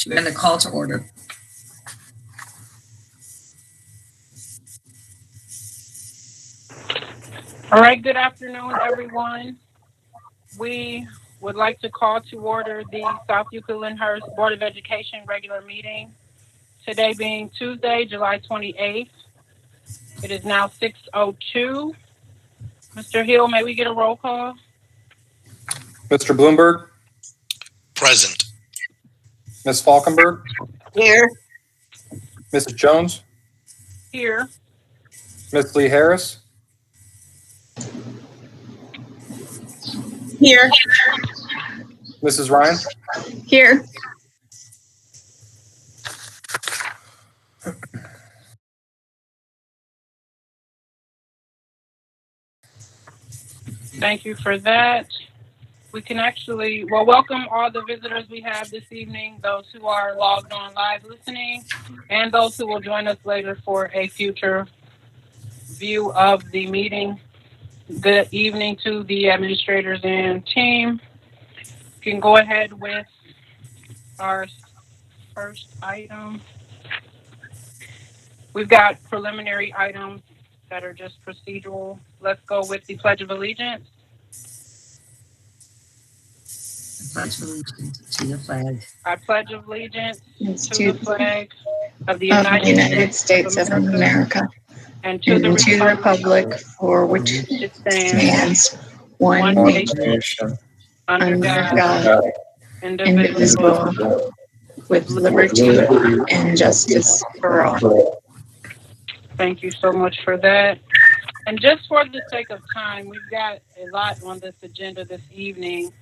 And the call to order. All right, good afternoon, everyone. We would like to call to order the South Euclid-Lyndhurst Board of Education regular meeting. Today being Tuesday, July 28th. It is now 6:02. Mr. Hill, may we get a roll call? Mr. Bloomberg? Present. Ms. Falkenberg? Here. Mrs. Jones? Here. Ms. Lee Harris? Here. Mrs. Ryan? Here. Thank you for that. We can actually, welcome all the visitors we have this evening, those who are logged on live listening, and those who will join us later for a future view of the meeting. Good evening to the administrators and team. We can go ahead with our first item. We've got preliminary items that are just procedural. Let's go with the Pledge of Allegiance. I pledge allegiance to the flag. I pledge allegiance To the flag of the of the United United States of America and to and the to the republic for which it stands, stands one nation under under God, God, indivisible, indivisible, with liberty and justice for all. Thank you so much for that. And just for the sake of time, we've got a lot on this agenda this evening.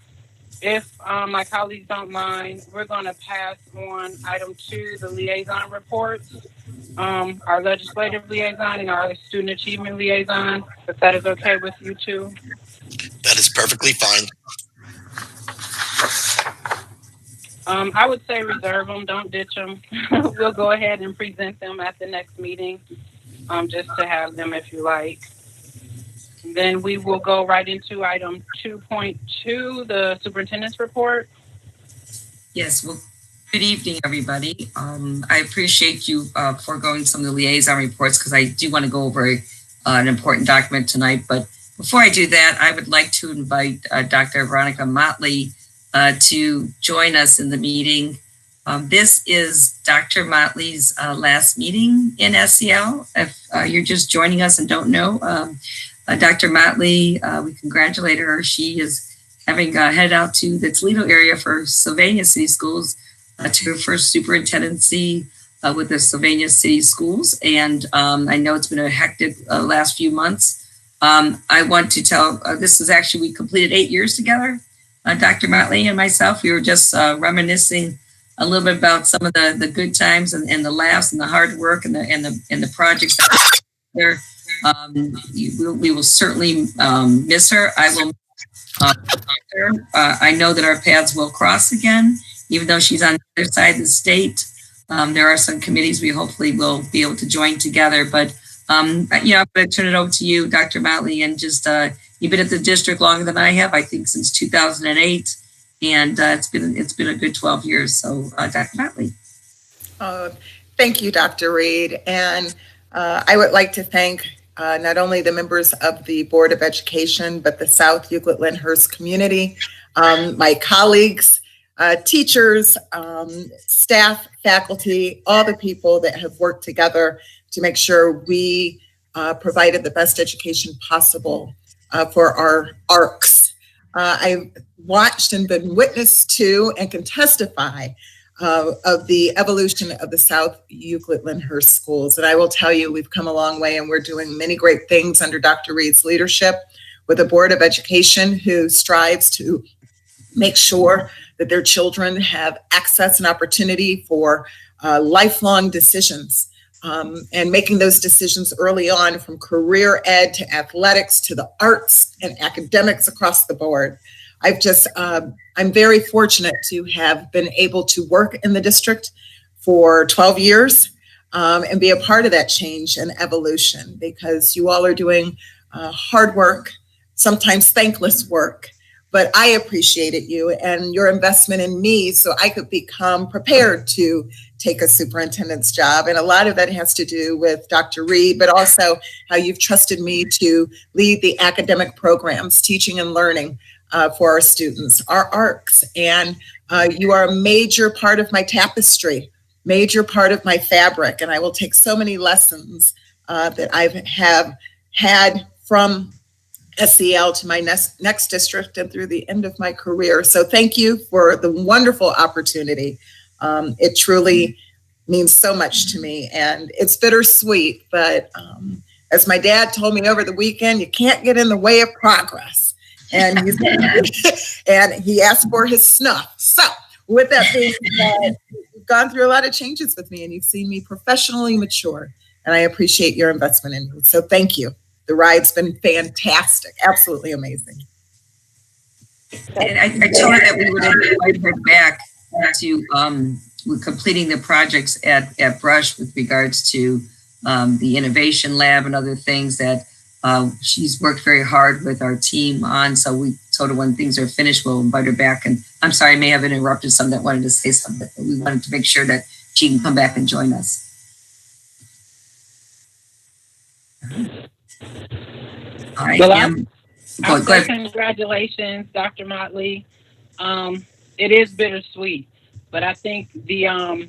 If my colleagues don't mind, we're going to pass on item 2, the liaison reports, our legislative liaison and our student achievement liaison, if that is okay with you two. That is perfectly fine. I would say reserve them, don't ditch them. We'll go ahead and present them at the next meeting, just to have them if you like. Then we will go right into item 2.2, the superintendent's report. Yes, well, good evening, everybody. I appreciate you foregoing some of the liaison reports because I do want to go over an important document tonight. But before I do that, I would like to invite Dr. Veronica Motley to join us in the meeting. This is Dr. Motley's last meeting in SEL. If you're just joining us and don't know, Dr. Motley, we congratulate her. She is having headed out to the Toledo area for Sylvania City Schools to her first superintendency with the Sylvania City Schools. And I know it's been a hectic last few months. I want to tell, this is actually, we completed 8 years together. Dr. Motley and myself, we were just reminiscing a little bit about some of the good times and the laughs and the hard work and the projects that there. We will certainly miss her. I will her. I know that our paths will cross again, even though she's on the other side of the state. There are some committees we hopefully will be able to join together. But I'm going to turn it over to you, Dr. Motley, and just you've been at the district longer than I have. I think since 2008, and it's been a good 12 years. So, Dr. Motley. Thank you, Dr. Reed. And I would like to thank not only the members of the Board of Education, but the South Euclid-Lyndhurst community, my colleagues, teachers, staff, faculty, all the people that have worked together to make sure we provided the best education possible for our ARCs. I've watched and been witness to and can testify of the evolution of the South Euclid-Lyndhurst schools. And I will tell you, we've come a long way and we're doing many great things under Dr. Reed's leadership with a Board of Education who strives to make sure that their children have access and opportunity for lifelong decisions and making those decisions early on, from career ed to athletics to the arts and academics across the board. I'm very fortunate to have been able to work in the district for 12 years and be a part of that change and evolution, because you all are doing hard work, sometimes thankless work, but I appreciated you and your investment in me so I could become prepared to take a superintendent's job. And a lot of that has to do with Dr. Reed, but also how you've trusted me to lead the academic programs, teaching and learning for our students, our ARCs. And you are a major part of my tapestry, major part of my fabric. And I will take so many lessons that I have had from SEL to my next district and through the end of my career. So thank you for the wonderful opportunity. It truly means so much to me, and it's bittersweet, but as my dad told me over the weekend, you can't get in the way of progress. And he asked for his snuff. So with that being said, you've gone through a lot of changes with me, and you've seen me professionally mature, and I appreciate your investment in me. So thank you. The ride's been fantastic, absolutely amazing. And I told her that we would invite her back to completing the projects at Brush with regards to the innovation lab and other things that she's worked very hard with our team on. So we told her when things are finished, we'll invite her back. And I'm sorry, I may have interrupted some that wanted to say something, but we wanted to make sure that she can come back and join us. I'll say congratulations, Dr. Motley. It is bittersweet, but I think the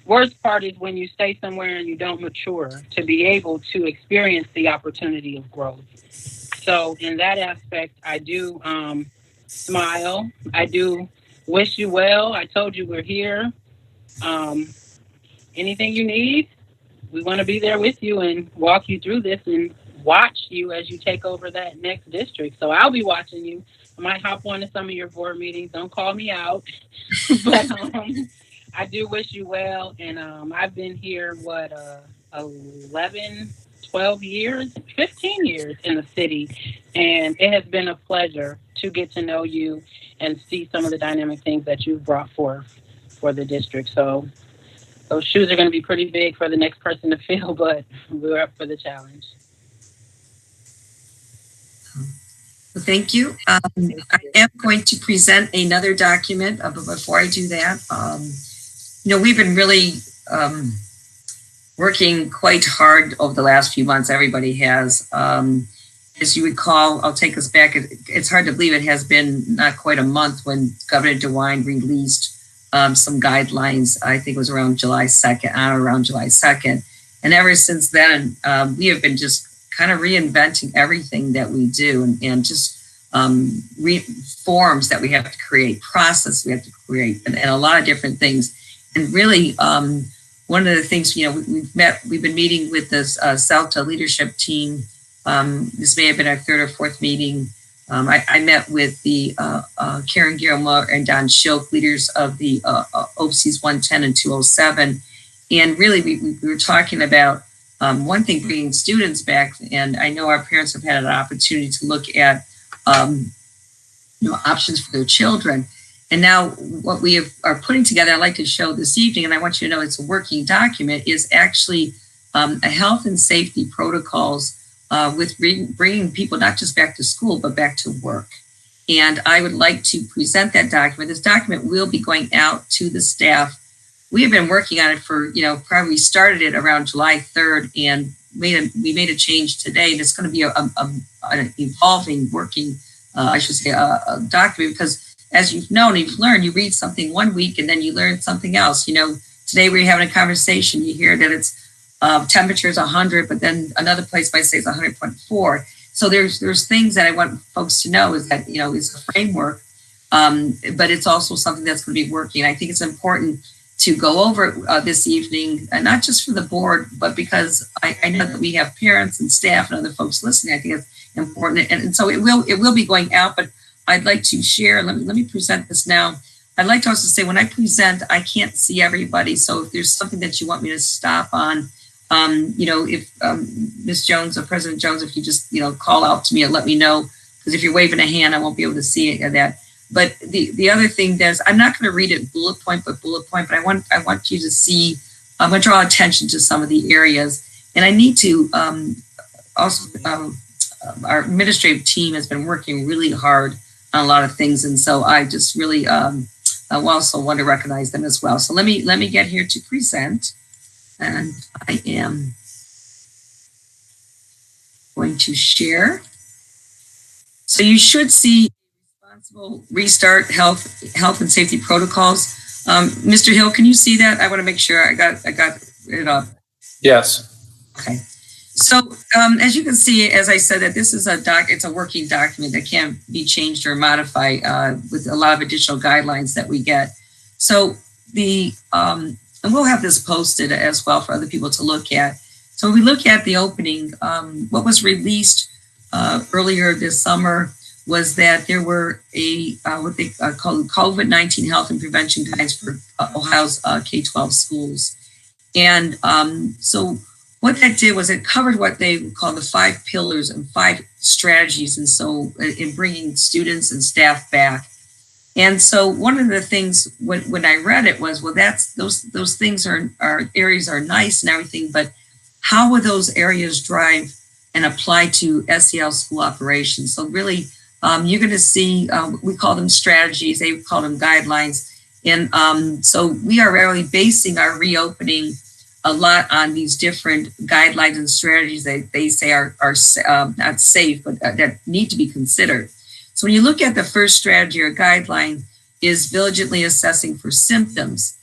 worst part is when you stay somewhere and you don't mature to be able to experience the opportunity of growth. So in that aspect, I do smile. I do wish you well. I told you we're here. Anything you need, we want to be there with you and walk you through this and watch you as you take over that next district. So I'll be watching you. I might hop on to some of your board meetings. Don't call me out. But I do wish you well. And I've been here, 11, 12 years, 15 years in the city. And it has been a pleasure to get to know you and see some of the dynamic things that you've brought forth for the district. So those shoes are going to be pretty big for the next person to fill, but we're up for the challenge. Well, thank you. I am going to present another document, but before I do that, we've been really working quite hard over the last few months. Everybody has. As you recall, I'll take us back. It's hard to believe it has been not quite a month when Governor DeWine released some guidelines. I think it was around July 2nd. And ever since then, we have been just kind of reinventing everything that we do and just forms that we have to create, process we have to create, and a lot of different things. And really, one of the things, we've been meeting with this SELTA leadership team. This may have been our third or fourth meeting. I met with the Karen Guillermo and Don Schilk, leaders of the OPCs 110 and 207. And really, we were talking about one thing, bringing students back. And I know our parents have had an opportunity to look at options for their children. And now what we are putting together, I'd like to show this evening, and I want you to know it's a working document, is actually a health and safety protocols with bringing people not just back to school, but back to work. And I would like to present that document. This document will be going out to the staff. We have been working on it for, probably started it around July 3rd and we made a change today. And it's going to be an evolving working, a document, because as you've known, you've learned, you read something one week and then you learn something else. Today we're having a conversation, you hear that it's temperature is 100, but then another place might say it's 100.4. So there's things that I want folks to know is that, it's a framework, but it's also something that's going to be working. I think it's important to go over this evening, and not just for the board, but because I know that we have parents and staff and other folks listening. I think it's important. And so it will be going out, but I'd like to share, let me present this now. I'd like to also say when I present, I can't see everybody. So if there's something that you want me to stop on, if Ms. Jones or President Jones, if you just, call out to me and let me know, because if you're waving a hand, I won't be able to see that. But the other thing is, I'm not going to read it bullet point, but I want you to see, I'm going to draw attention to some of the areas. And I need to also, our administrative team has been working really hard on a lot of things. And so I just really I also want to recognize them as well. So let me get here to present. And I am going to share. So you should see responsible restart health and safety protocols. Mr. Hill, can you see that? I want to make sure I got it up. Yes. Okay. So as you can see, as I said, that this is it's a working document that can't be changed or modified with a lot of additional guidelines that we get. So and we'll have this posted as well for other people to look at. So we look at the opening. What was released earlier this summer was that there were what they call COVID-19 health and prevention guides for Ohio's K-12 schools. And so what that did was it covered what they call the 5 pillars and 5 strategies. And so in bringing students and staff back. And so one of the things when I read it was, well, that's those things are areas are nice and everything, but how would those areas drive and apply to SEL school operations? So really, you're going to see, we call them strategies, they call them guidelines. And so we are really basing our reopening a lot on these different guidelines and strategies that they say are not safe, but that need to be considered. So when you look at the first strategy or guideline is diligently assessing for symptoms.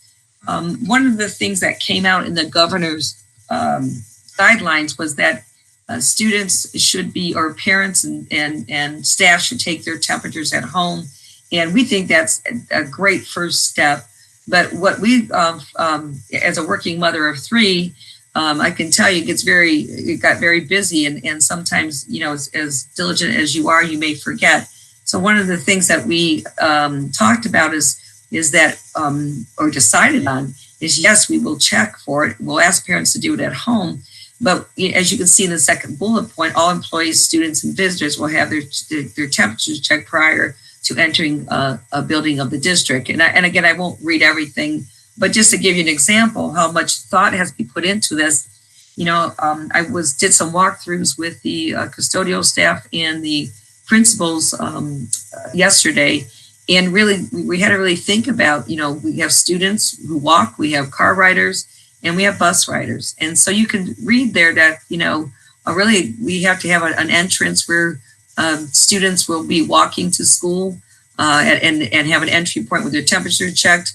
One of the things that came out in the governor's guidelines was that students should be, or parents and staff should take their temperatures at home. And we think that's a great first step. But what we, as a working mother of 3, I can tell you it got very busy and sometimes, as diligent as you are, you may forget. So one of the things that we talked about is that, or decided on, is yes, we will check for it. We'll ask parents to do it at home. But as you can see in the second bullet point, all employees, students, and visitors will have their temperatures checked prior to entering a building of the district. And again, I won't read everything, but just to give you an example, how much thought has been put into this. I did some walkthroughs with the custodial staff and the principals yesterday. And really, we had to really think about, we have students who walk, we have car riders, and we have bus riders. And so you can read there that, really we have to have an entrance where students will be walking to school and have an entry point with their temperature checked.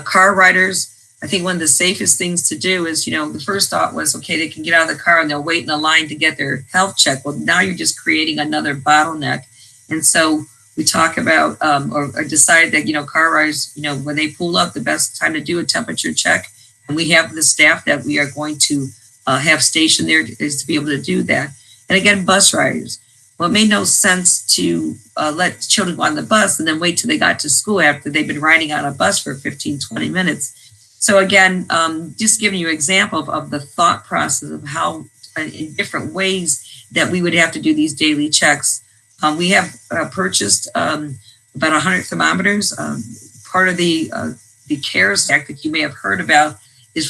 Car riders, I think one of the safest things to do is, the first thought was, okay, they can get out of the car and they'll wait in a line to get their health check. Well, now you're just creating another bottleneck. And so we talk about or decide that, car riders, when they pull up, the best time to do a temperature check. And we have the staff that we are going to have stationed there is to be able to do that. And again, bus riders. Well, it made no sense to let children go on the bus and then wait till they got to school after they've been riding on a bus for 15, 20 minutes. So again, just giving you an example of the thought process of how in different ways that we would have to do these daily checks. We have purchased about 100 thermometers. Part of the CARES Act that you may have heard about is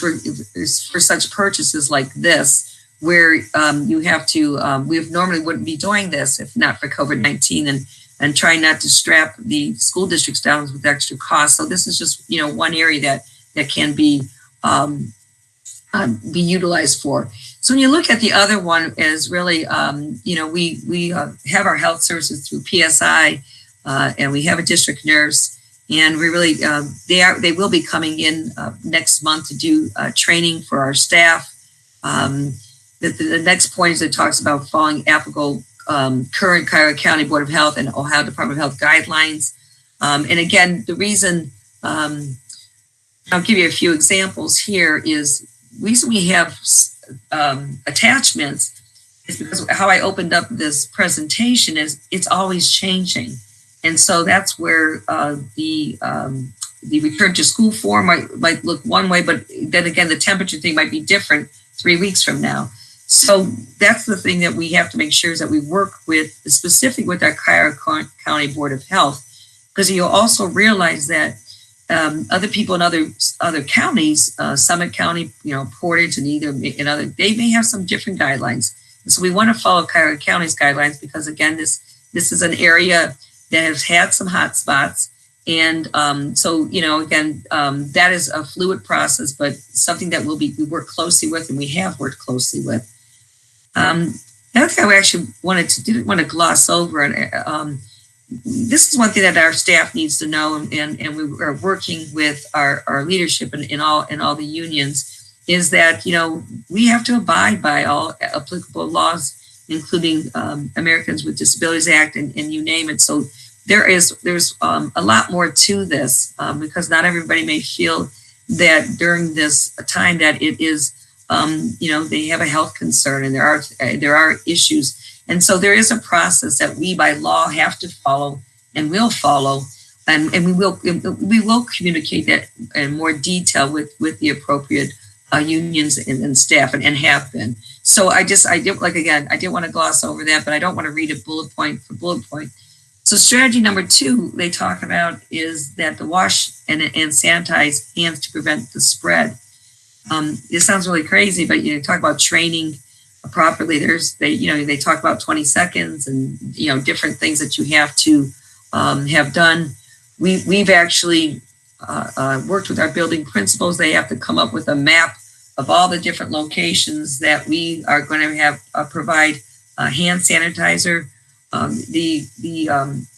for such purchases like this, where you have to, we normally wouldn't be doing this if not for COVID-19 and trying not to strap the school districts down with extra costs. So this is just, one area that can be utilized for. So when you look at the other one is really, we have our health services through PSI and we have a district nurse. And we really, they will be coming in next month to do training for our staff. The next point is it talks about following applicable current Cuyahoga County Board of Health and Ohio Department of Health guidelines. And again, the reason, I'll give you a few examples here is the reason we have attachments is because how I opened up this presentation is it's always changing. And so that's where the return to school form might look one way, but then again, the temperature thing might be different 3 weeks from now. So that's the thing that we have to make sure is that we work with, specifically with our Cuyahoga County Board of Health, because you'll also realize that other people in other counties, Summit County, Portage, and other, they may have some different guidelines. And so we want to follow Cuyahoga County's guidelines because again, this is an area that has had some hot spots. And so, again, that is a fluid process, but something that we work closely with, and we have worked closely with. Another thing I actually didn't want to gloss over, and this is one thing that our staff needs to know, and we are working with our leadership in all the unions, is that, we have to abide by all applicable laws, including Americans with Disabilities Act and you name it. So there's a lot more to this because not everybody may feel that during this time that it is, they have a health concern and there are issues. And so there is a process that we by law have to follow and will follow. And we will communicate that in more detail with the appropriate unions and staff and have been. So I didn't want to gloss over that, but I don't want to read it bullet point for bullet point. So strategy number 2 they talk about is that the wash and sanitize hands to prevent the spread. It sounds really crazy, but talk about training properly. They talk about 20 seconds and different things that you have to have done. We've actually worked with our building principals. They have to come up with a map of all the different locations that we are going to have provide hand sanitizer. The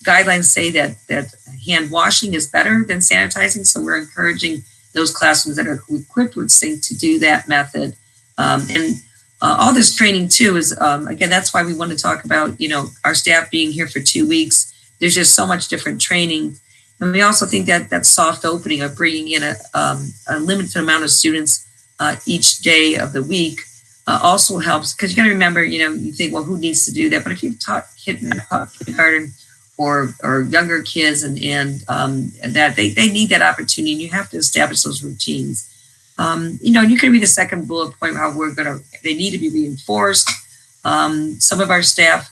guidelines say that hand washing is better than sanitizing, so we're encouraging those classrooms that are equipped with SYNC to do that method. And all this training too is, again, that's why we want to talk about, our staff being here for 2 weeks. There's just so much different training. And we also think that soft opening of bringing in a limited amount of students each day of the week also helps, because you got to remember, you think, well, who needs to do that? But if you've taught kindergarten or younger kids and that they need that opportunity, and you have to establish those routines. You can read the second bullet point how they need to be reinforced. Some of our staff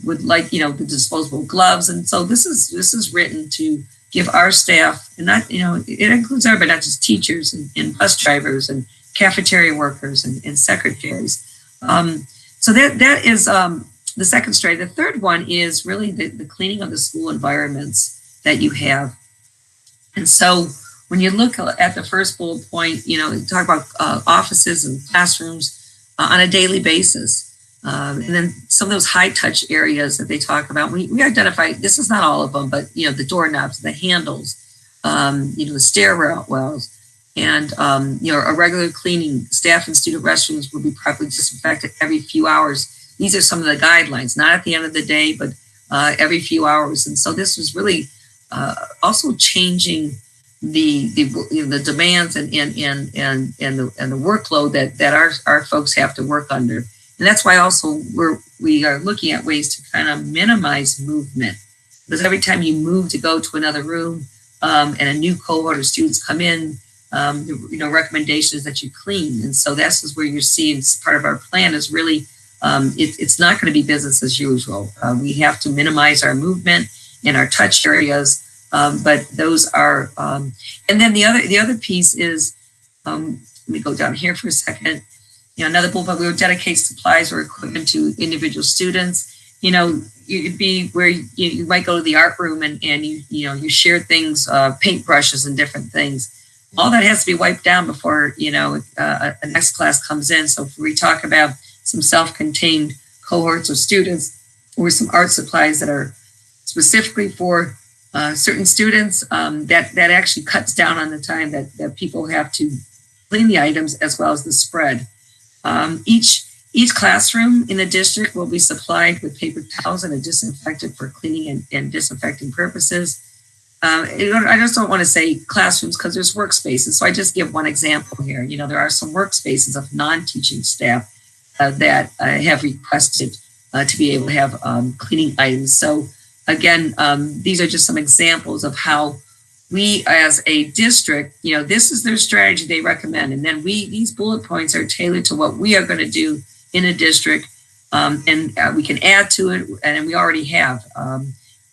would like, the disposable gloves. And so this is written to give our staff, and not, it includes everybody, not just teachers and bus drivers and cafeteria workers and secretaries. So that is the second strategy. The third one is really the cleaning of the school environments that you have. And so when you look at the first bullet point, you talk about offices and classrooms on a daily basis. And then some of those high touch areas that they talk about, we identify, this is not all of them, but, the doorknobs, the handles, the stairwells, and, a regular cleaning. Staff and student restrooms will be properly disinfected every few hours. These are some of the guidelines, not at the end of the day, but every few hours. And so this was really also changing the demands and the workload that our folks have to work under. And that's why also we are looking at ways to kind of minimize movement, because every time you move to go to another room and a new cohort of students come in, the recommendation is that you clean. And so this is where you're seeing part of our plan is really it's not going to be business as usual. We have to minimize our movement in our touch areas, but those are. And then the other piece is, let me go down here for a second. Another bullet point, we would dedicate supplies or equipment to individual students. It'd be where you might go to the art room and you share things, paintbrushes and different things. All that has to be wiped down before, a next class comes in. So if we talk about some self-contained cohorts of students or some art supplies that are specifically for certain students, that actually cuts down on the time that people have to clean the items as well as the spread. Each classroom in the district will be supplied with paper towels and a disinfectant for cleaning and disinfecting purposes. I just don't want to say classrooms because there's workspaces. So I just give one example here. There are some workspaces of non-teaching staff that have requested to be able to have cleaning items. So again, these are just some examples of how we as a district, this is their strategy they recommend. And then these bullet points are tailored to what we are going to do in a district. And we can add to it, and we already have.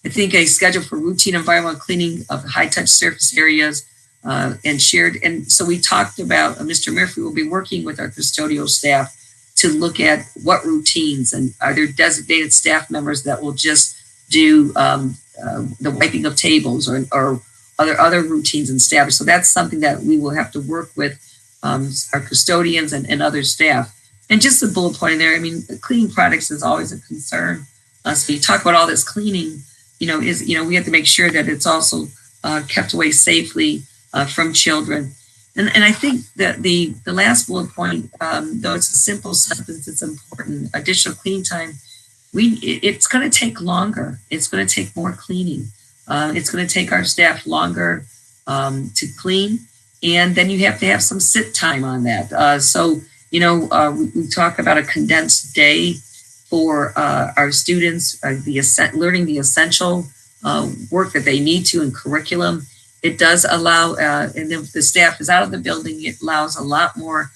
I think a schedule for routine environmental cleaning of high touch surface areas and shared. And so we talked about, Mr. Murphy will be working with our custodial staff to look at what routines, and are there designated staff members that will just do the wiping of tables or other routines and staff. So that's something that we will have to work with our custodians and other staff. And just the bullet point in there, I mean, cleaning products is always a concern. So you talk about all this cleaning, we have to make sure that it's also kept away safely from children. And I think that the last bullet point, though it's a simple sentence, it's important. Additional cleaning time. It's going to take longer. It's going to take more cleaning. It's going to take our staff longer to clean, and then you have to have some sit time on that. So we talk about a condensed day for our students, learning the essential work that they need to in curriculum. It does allow, and if the staff is out of the building, it allows a lot more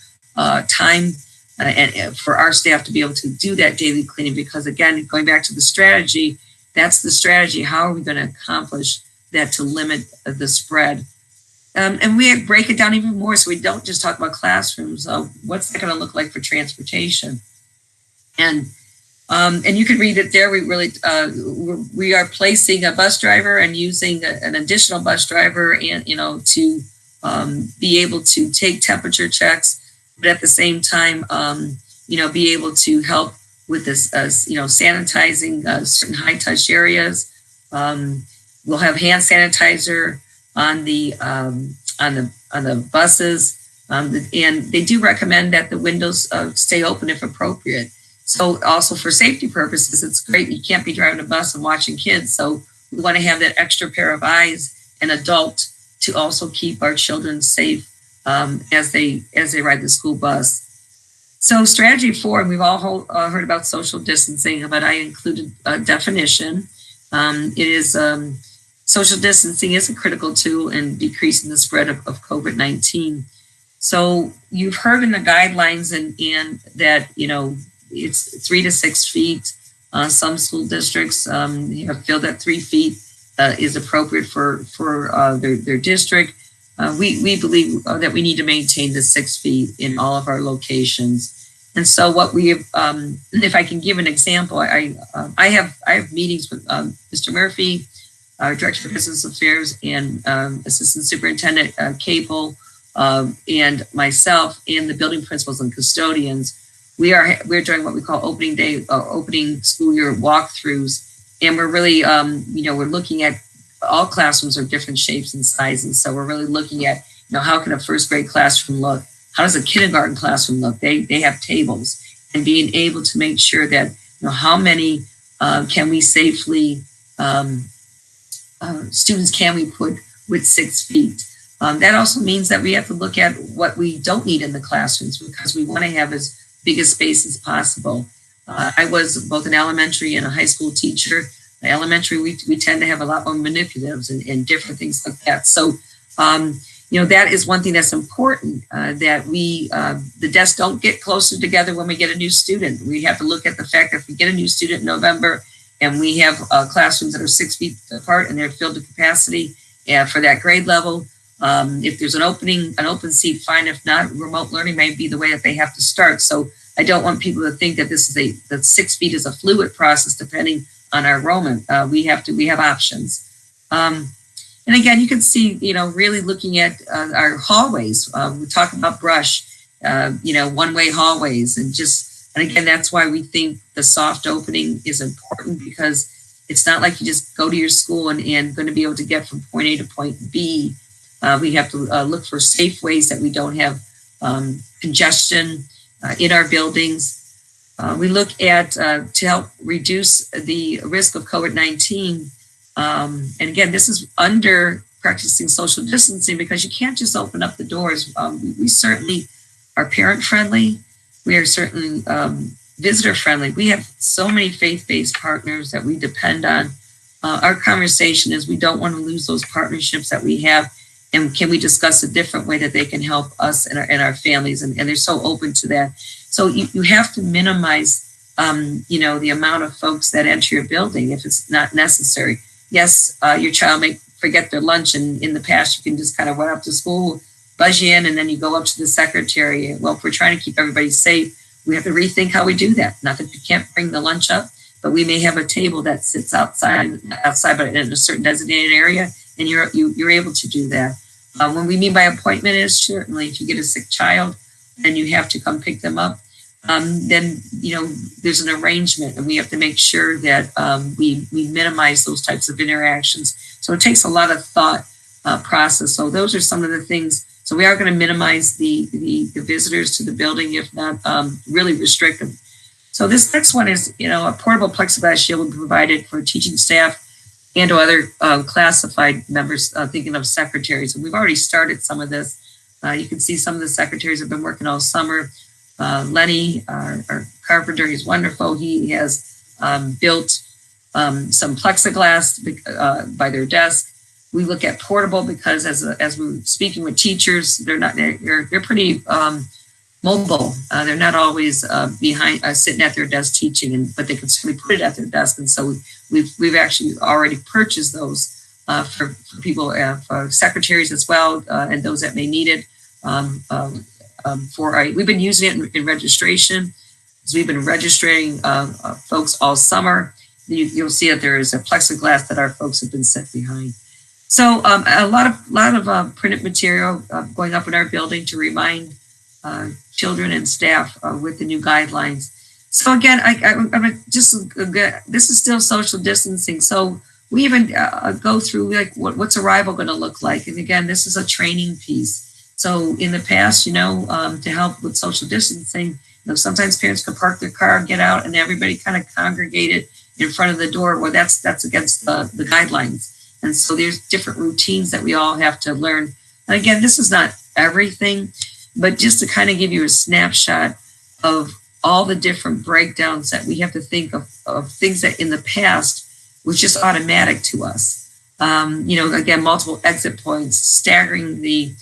time and for our staff to be able to do that daily cleaning. Because again, going back to the strategy, that's the strategy. How are we going to accomplish that to limit the spread? And we break it down even more, so we don't just talk about classrooms. What's that going to look like for transportation? And you can read it there. We are placing a bus driver and using an additional bus driver, and to be able to take temperature checks, but at the same time, be able to help with this, sanitizing certain high touch areas. We'll have hand sanitizer on the buses, and they do recommend that the windows stay open if appropriate. So also for safety purposes, it's great. You can't be driving a bus and watching kids. So we want to have that extra pair of eyes, an adult, to also keep our children safe as they ride the school bus. So strategy 4, and we've all heard about social distancing, but I included a definition. It is social distancing is a critical tool in decreasing the spread of COVID-19. So you've heard in the guidelines and that, it's 3 to 6 feet. Some school districts feel that 3 feet is appropriate for their district. We believe that we need to maintain the 6 feet in all of our locations. And so what we have, if I can give an example, I have meetings with Mr. Murphy, our Director of Business Affairs, and Assistant Superintendent Capel, and myself, and the building principals and custodians. We're doing what we call opening school year walkthroughs, and we're really we're looking at all classrooms are different shapes and sizes. So we're really looking at how can a first grade classroom look? How does a kindergarten classroom look? They have tables, and being able to make sure that how many can we safely students can we put with 6 feet. That also means that we have to look at what we don't need in the classrooms, because we want to have as big a space as possible. I was both an elementary and a high school teacher. Elementary, we tend to have a lot more manipulatives and different things like that. So, that is one thing that's important, that the desks don't get closer together when we get a new student. We have to look at the fact that if we get a new student in November and we have classrooms that are 6 feet apart and they're filled to capacity for that grade level, if there's an open seat, fine. If not, remote learning may be the way that they have to start. So I don't want people to think that that 6 feet is a fluid process depending on our enrollment. We have options. And again, you can see, really looking at our hallways. We talk about brush, one-way hallways, and again, that's why we think the soft opening is important, because it's not like you just go to your school and going to be able to get from point A to point B. We have to look for safe ways that we don't have congestion in our buildings. We look at to help reduce the risk of COVID-19. And again, this is under practicing social distancing, because you can't just open up the doors. We certainly are parent friendly. We are certainly visitor friendly. We have so many faith-based partners that we depend on. Our conversation is we don't want to lose those partnerships that we have. And can we discuss a different way that they can help us and our families? And they're so open to that. So you have to minimize, the amount of folks that enter your building if it's not necessary. Yes, your child may forget their lunch, and in the past you can just kind of run up to school, buzz you in, and then you go up to the secretary. Well, if we're trying to keep everybody safe, we have to rethink how we do that. Not that you can't bring the lunch up, but we may have a table that sits outside, but in a certain designated area, and you're able to do that. What we mean by appointment is certainly if you get a sick child and you have to come pick them up, then there's an arrangement, and we have to make sure that we minimize those types of interactions. So it takes a lot of thought process. So those are some of the things. So we are going to minimize the visitors to the building, if not really restrict them. So this next one is, a portable plexiglass shield will be provided for teaching staff and to other classified members, thinking of secretaries. And we've already started some of this. You can see some of the secretaries have been working all summer. Lenny, our carpenter, he's wonderful. He has built some plexiglass by their desk. We look at portable because as we're speaking with teachers, they're pretty mobile. They're not always behind sitting at their desk teaching, but they can certainly put it at their desk. And so we've actually already purchased those for people, for secretaries as well, and those that may need it. We've been using it in registration. So we've been registering folks all summer. You'll see that there is a plexiglass that our folks have been set behind. So a lot of printed material going up in our building to remind children and staff with the new guidelines. So again, this is still social distancing. So we even go through like what's arrival going to look like. And again, this is a training piece. So in the past, to help with social distancing, sometimes parents could park their car, get out, and everybody kind of congregated in front of the door. Well, that's against the guidelines. And so there's different routines that we all have to learn. And again, this is not everything, but just to kind of give you a snapshot of all the different breakdowns that we have to think of things that in the past was just automatic to us. Again, multiple exit points, staggering the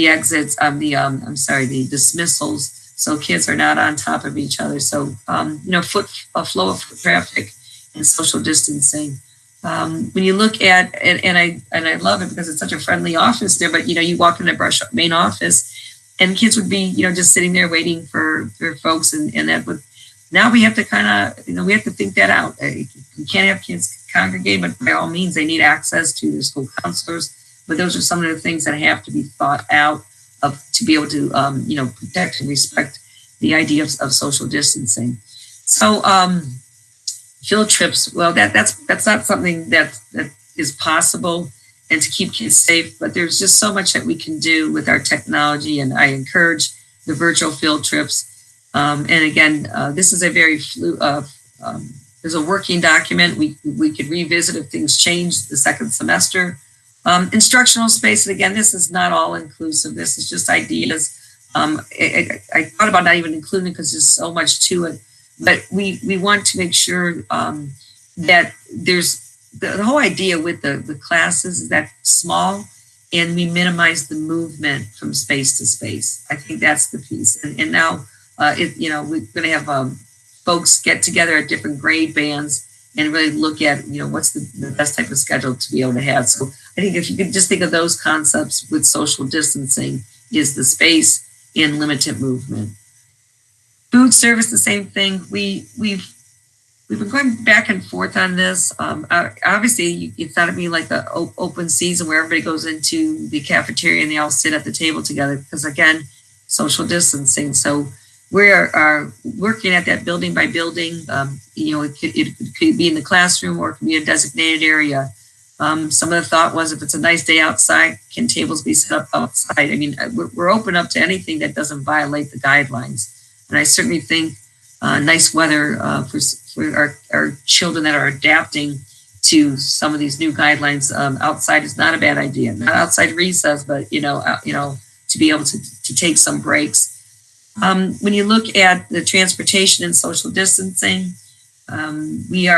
exits, the dismissals, so kids are not on top of each other. So, flow of foot traffic and social distancing. When you look at, and I love it because it's such a friendly office there, but you walk in the brush main office and kids would be, just sitting there waiting for folks, and that would, now we have to kind of, we have to think that out. You can't have kids congregate, but by all means, they need access to their school counselors. But those are some of the things that have to be thought out of to be able to, protect and respect the idea of social distancing. So, field trips, well, that's not something that is possible, and to keep kids safe, but there's just so much that we can do with our technology, and I encourage the virtual field trips. And again, this is a very there's a working document. We could revisit if things change the second semester. Instructional space, and again, this is not all inclusive. This is just ideas. I thought about not even including it because there's so much to it. But we want to make sure that there's the whole idea with the classes is that small, and we minimize the movement from space to space. I think that's the piece. And now, we're going to have folks get together at different grade bands and really look at, what's the best type of schedule to be able to have. So I think if you could just think of those concepts with social distancing, is the space and limited movement. Food service, the same thing. We've been going back and forth on this. Obviously, it's not to be like an open season where everybody goes into the cafeteria and they all sit at the table together, because again, social distancing. So we are working at that building by building. It could be in the classroom or it could be a designated area. Some of the thought was, if it's a nice day outside, can tables be set up outside? I mean, we're open up to anything that doesn't violate the guidelines. And I certainly think nice weather for our children that are adapting to some of these new guidelines outside is not a bad idea. Not outside recess, but to be able to take some breaks. When you look at the transportation and social distancing, we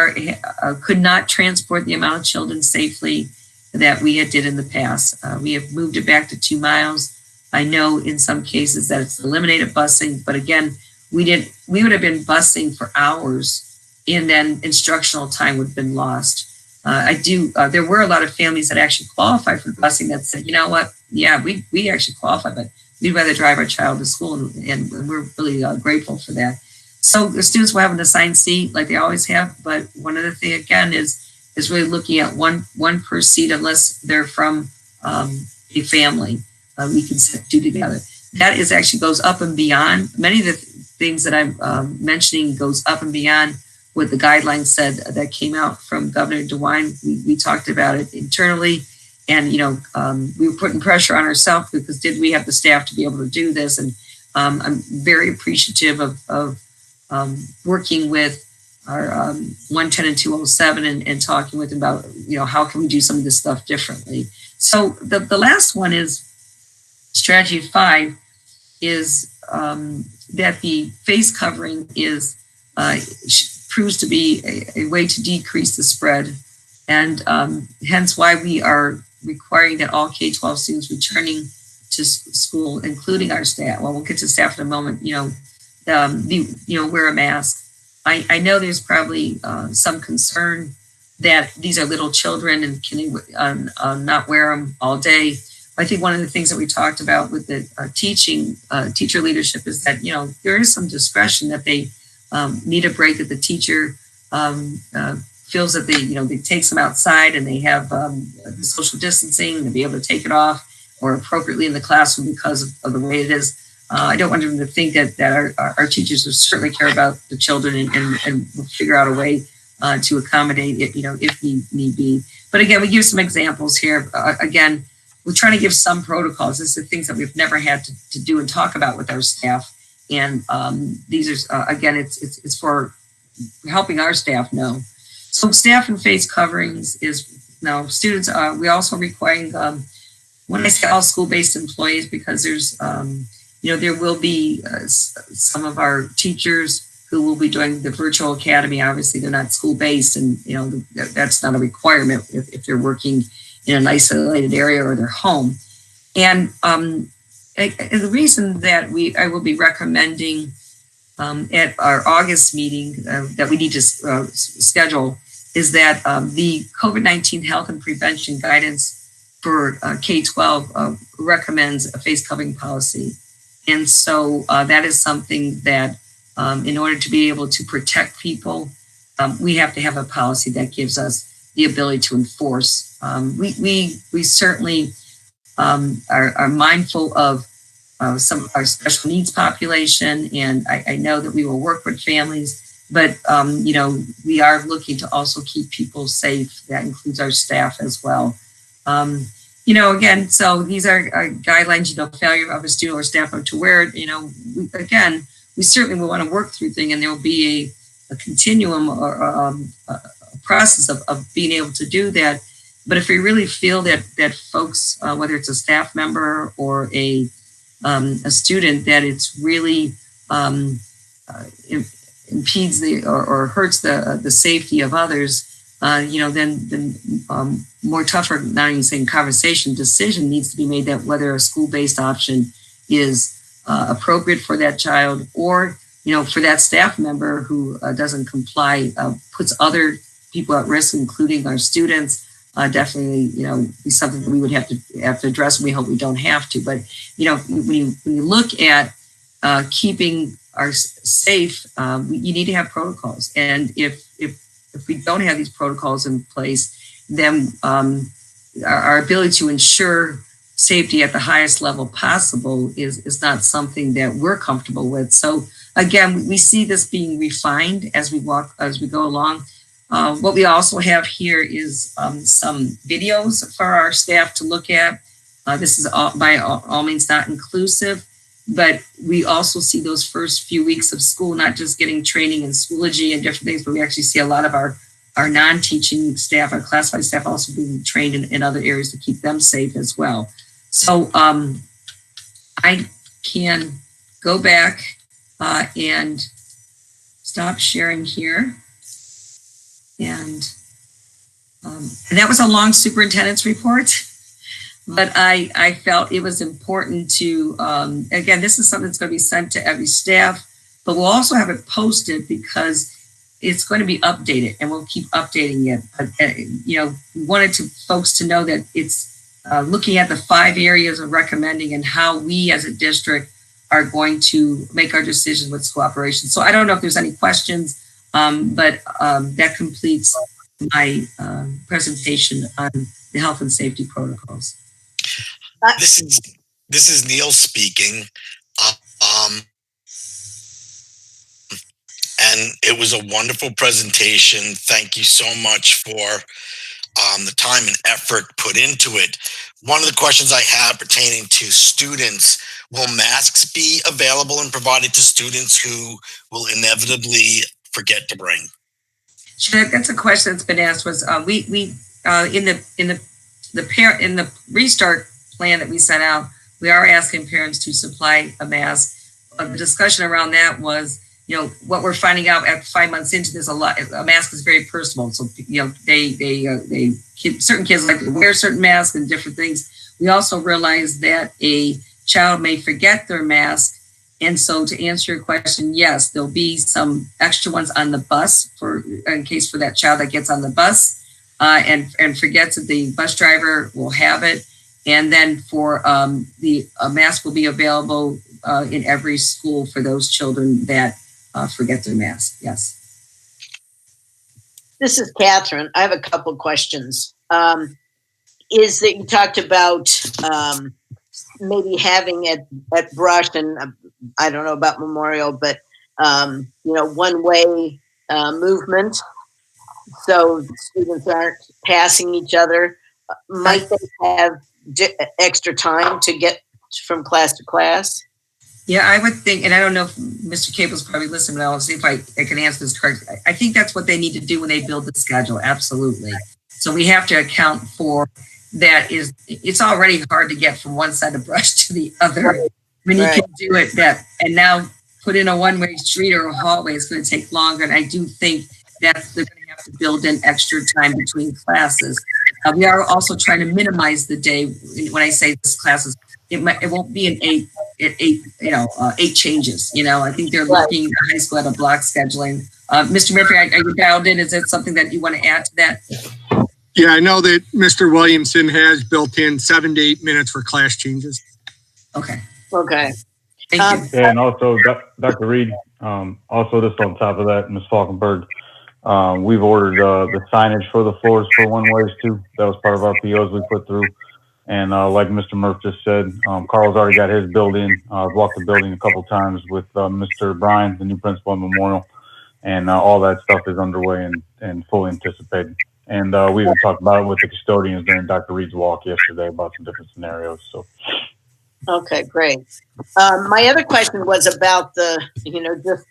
could not transport the amount of children safely that we did in the past. We have moved it back to 2 miles. I know in some cases that it's eliminated busing, but again, we would have been busing for hours, and then instructional time would have been lost. There were a lot of families that actually qualified for busing that said, you know what, yeah, we actually qualify, but we'd rather drive our child to school, and we're really grateful for that. So the students will have an assigned seat like they always have, but one other thing again is really looking at one per seat unless they're from a family. We can do together. That is actually goes up and beyond. Many of the things that I'm mentioning goes up and beyond what the guidelines said that came out from Governor DeWine. We talked about it internally, and we were putting pressure on ourselves because did we have the staff to be able to do this? And I'm very appreciative of working with our 110 and 207 and talking with them about how can we do some of this stuff differently. So the last one is strategy 5 is that the face covering is proves to be a way to decrease the spread, and hence why we are requiring that all K-12 students returning to school, including our staff. Well, we'll get to staff in a moment. Wear a mask. I know there's probably some concern that these are little children and can they not wear them all day. I think one of the things that we talked about with the teacher leadership is that, there is some discretion that they need a break, that the teacher feels that they takes them outside and they have the social distancing to be able to take it off or appropriately in the classroom because of the way it is. I don't want them to think that our teachers will certainly care about the children and will figure out a way to accommodate it, if need be. But again, we give some examples here. Again, we're trying to give some protocols. These are things that we've never had to do and talk about with our staff. And these are, again, it's for helping our staff know. So staff and face coverings is now students. We also requiring, when I say all school-based employees, because there's, there will be some of our teachers who will be doing the virtual academy. Obviously, they're not school-based, and that's not a requirement if they're working in an isolated area or their home. And the reason that I will be recommending at our August meeting that we need to schedule is that the COVID-19 health and prevention guidance for K-12 recommends a face covering policy. And so that is something that in order to be able to protect people, we have to have a policy that gives us the ability to enforce. We certainly are mindful of some of our special needs population, and I know that we will work with families, but we are looking to also keep people safe. That includes our staff as well. Again, so these are guidelines, failure of a student or staff to wear it, we certainly will want to work through things, and there will be a continuum or a process of being able to do that. But if we really feel that folks, whether it's a staff member or a student, that it's really impedes or hurts the safety of others, then more tougher, not even saying conversation, decision needs to be made that whether a school-based option is appropriate for that child or, for that staff member who doesn't comply, puts other people at risk, including our students. Definitely, be something that we would have to address. And we hope we don't have to. But when you look at keeping our safe, you need to have protocols. And if we don't have these protocols in place, then our ability to ensure safety at the highest level possible is not something that we're comfortable with. So again, we see this being refined as we go along. What we also have here is some videos for our staff to look at. This is by all means not inclusive, but we also see those first few weeks of school, not just getting training in Schoology and different things, but we actually see a lot of our non-teaching staff, our classified staff also being trained in other areas to keep them safe as well. So I can go back and stop sharing here. And that was a long superintendent's report, but I felt it was important to, again, this is something that's going to be sent to every staff, but we'll also have it posted because it's going to be updated and we'll keep updating it. But, we wanted folks to know that it's looking at the 5 areas of recommending and how we as a district are going to make our decisions with school operations. So I don't know if there's any questions, but that completes my presentation on the health and safety protocols. This is Neil speaking. And it was a wonderful presentation. Thank you so much for the time and effort put into it. One of the questions I have pertaining to students, will masks be available and provided to students who will inevitably forget to bring? Sure, that's a question that's been asked. Was we in the restart plan that we sent out, we are asking parents to supply a mask. The discussion around that was, what we're finding out after 5 months into this, a mask is very personal. So, certain kids like to wear certain masks and different things. We also realize that a child may forget their mask. And so to answer your question, yes, there'll be some extra ones on the bus in case for that child that gets on the bus and forgets that the bus driver will have it. And then for a mask will be available in every school for those children that forget their mask. Yes. This is Catherine. I have a couple of questions. Is that you talked about maybe having at Brush, and I don't know about Memorial, but one-way movement, so students aren't passing each other. Might they have extra time to get from class to class? Yeah, I would think, and I don't know if Mr. Cable's probably listening, but I'll see if I can answer this correctly. I think that's what they need to do when they build the schedule. Absolutely. So we have to account for that. It's already hard to get from one side of Brush to the other. When you can do it and now put in a one-way street or a hallway, it's going to take longer. And I do think that they're going to have to build in extra time between classes. We are also trying to minimize the day. When I say this classes, it won't be an eight changes. I think they're looking at high school at a block scheduling. Mr. Murphy, are you dialed in? Is that something that you want to add to that? Yeah, I know that Mr. Williamson has built in 7 to 8 minutes for class changes. Okay. Okay. Thank you. Yeah, and also Dr. Reed, also just on top of that, Ms. Falkenberg, we've ordered the signage for the floors for one ways too. That was part of our POs we put through. And like Mr. Murph just said, Carl's already got his building. I've walked the building a couple times with Mr. Bryan, the new principal at Memorial, and all that stuff is underway and fully anticipated. And we even talked about it with the custodians during Dr. Reed's walk yesterday about some different scenarios. So. Okay, great. My other question was about the, just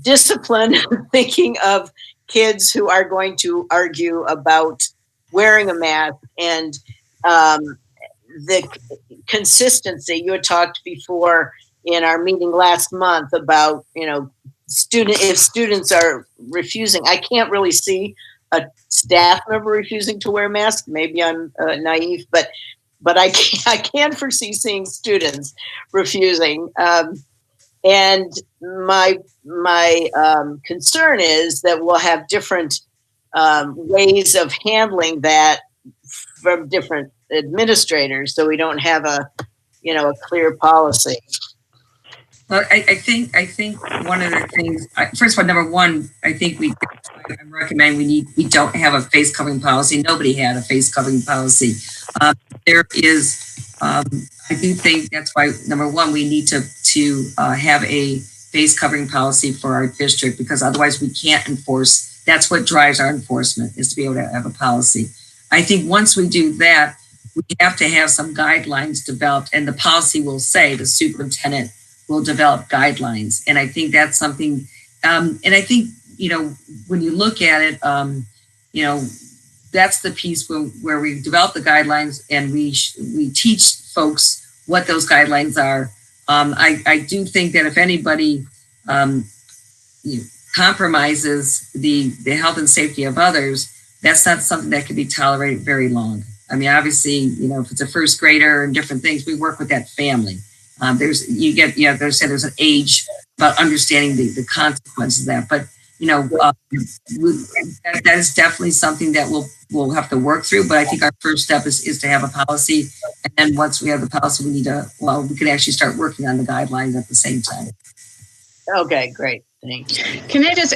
discipline, thinking of kids who are going to argue about wearing a mask and the consistency. You had talked before in our meeting last month about, if students are refusing. I can't really see a staff member refusing to wear masks. Maybe I'm naive, but I can foresee seeing students refusing. And my concern is that we'll have different ways of handling that from different administrators, so we don't have a clear policy. Well, I think one of the things, first of all, number one, I think I recommend we don't have a face covering policy. Nobody had a face covering policy. There is, I do think that's why, number one, we need to have a face covering policy for our district, because otherwise we can't enforce. That's what drives our enforcement, is to be able to have a policy. I think once we do that, we have to have some guidelines developed, and the policy will say the superintendent will develop guidelines. And I think that's something, and I think, when you look at it, that's the piece where we develop the guidelines and we teach folks what those guidelines are. I do think that if anybody compromises the health and safety of others, that's not something that can be tolerated very long. I mean, obviously, if it's a first grader and different things, we work with that family. There's an age about understanding the consequences of that. But, that is definitely something that we'll have to work through. But I think our first step is to have a policy And then once we have the policy, we can actually start working on the guidelines at the same time. Okay, great. Thanks. Can I just,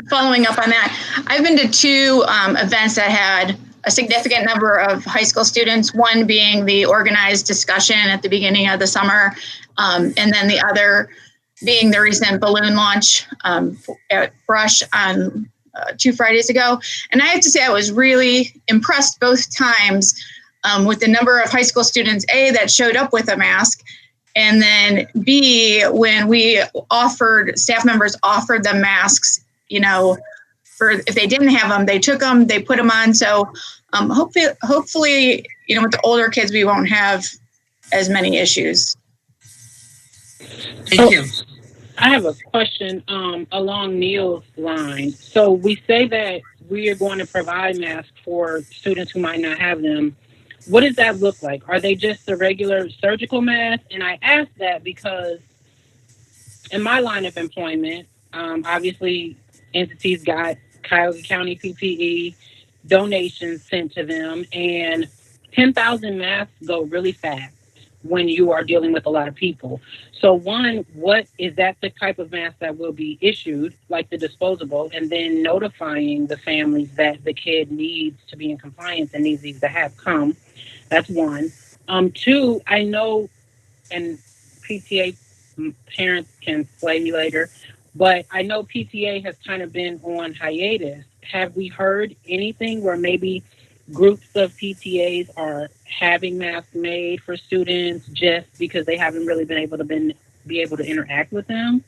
following up on that, I've been to two events that had a significant number of high school students, one being the organized discussion at the beginning of the summer, and then the other being the recent balloon launch at Brush on 2 Fridays ago. And I have to say, I was really impressed both times with the number of high school students, A, that showed up with a mask, and then B, when staff members offered them masks, for if they didn't have them, they took them, they put them on. So hopefully, with the older kids, we won't have as many issues. Thank you. I have a question along Neil's line. So we say that we are going to provide masks for students who might not have them. What does that look like? Are they just the regular surgical mask? And I ask that because in my line of employment, obviously entities got Cuyahoga County PPE donations sent to them, and 10,000 masks go really fast when you are dealing with a lot of people. So one, what is that the type of mask that will be issued, like the disposable, and then notifying the families that the kid needs to be in compliance and needs these to have come? That's one. Two, I know, and PTA parents can slay me later, but I know PTA has kind of been on hiatus. Have we heard anything where maybe groups of PTAs are having masks made for students just because they haven't really been able to interact with them?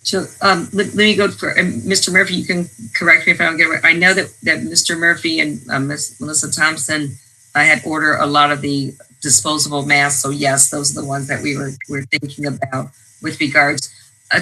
So let me go for Mr. Murphy. You can correct me if I don't get it right. I know that Mr. Murphy and Miss Melissa Thompson had ordered a lot of the disposable masks. So yes, those are the ones that we were thinking about with regards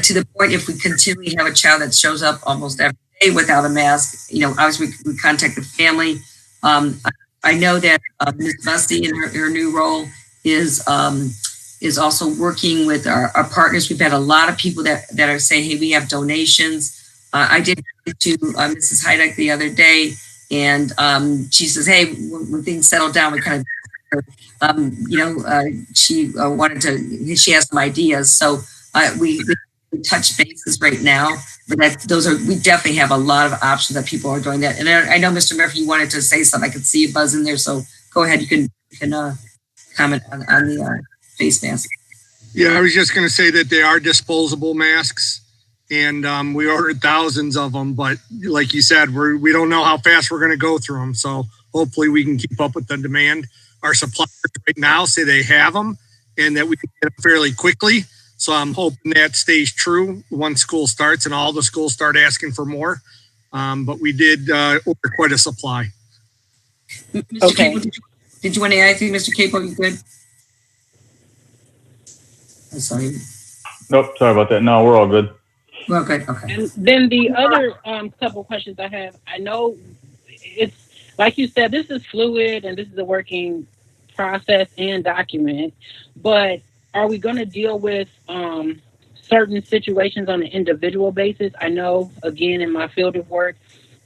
to the point. If we continually have a child that shows up almost every day without a mask, obviously we contact the family. I know that Ms. Bussey in her new role is also working with our partners. We've had a lot of people that are saying, hey, we have donations. I did talk to Mrs. Heideck the other day, and she says, hey, when things settle down, we kind of, she has some ideas. So we touch bases right now, but we definitely have a lot of options that people are doing that. And I know, Mr. Murphy, you wanted to say something. I could see you buzz in there. So go ahead. You can comment on the face mask. Yeah, I was just going to say that they are disposable masks, and we ordered thousands of them. But like you said, we don't know how fast we're going to go through them. So hopefully we can keep up with the demand. Our suppliers right now say they have them and that we can get them fairly quickly. So I'm hoping that stays true once school starts and all the schools start asking for more. But we did order quite a supply. Mr. Okay. Capo, did you want to add anything, Mr. Capo? You good? I'm sorry. Nope, sorry about that. No, we're all good. Well, good. Okay. And then the other couple questions I have, I know it's, like you said, this is fluid and this is a working process and document, but are we going to deal with certain situations on an individual basis? I know, again, in my field of work,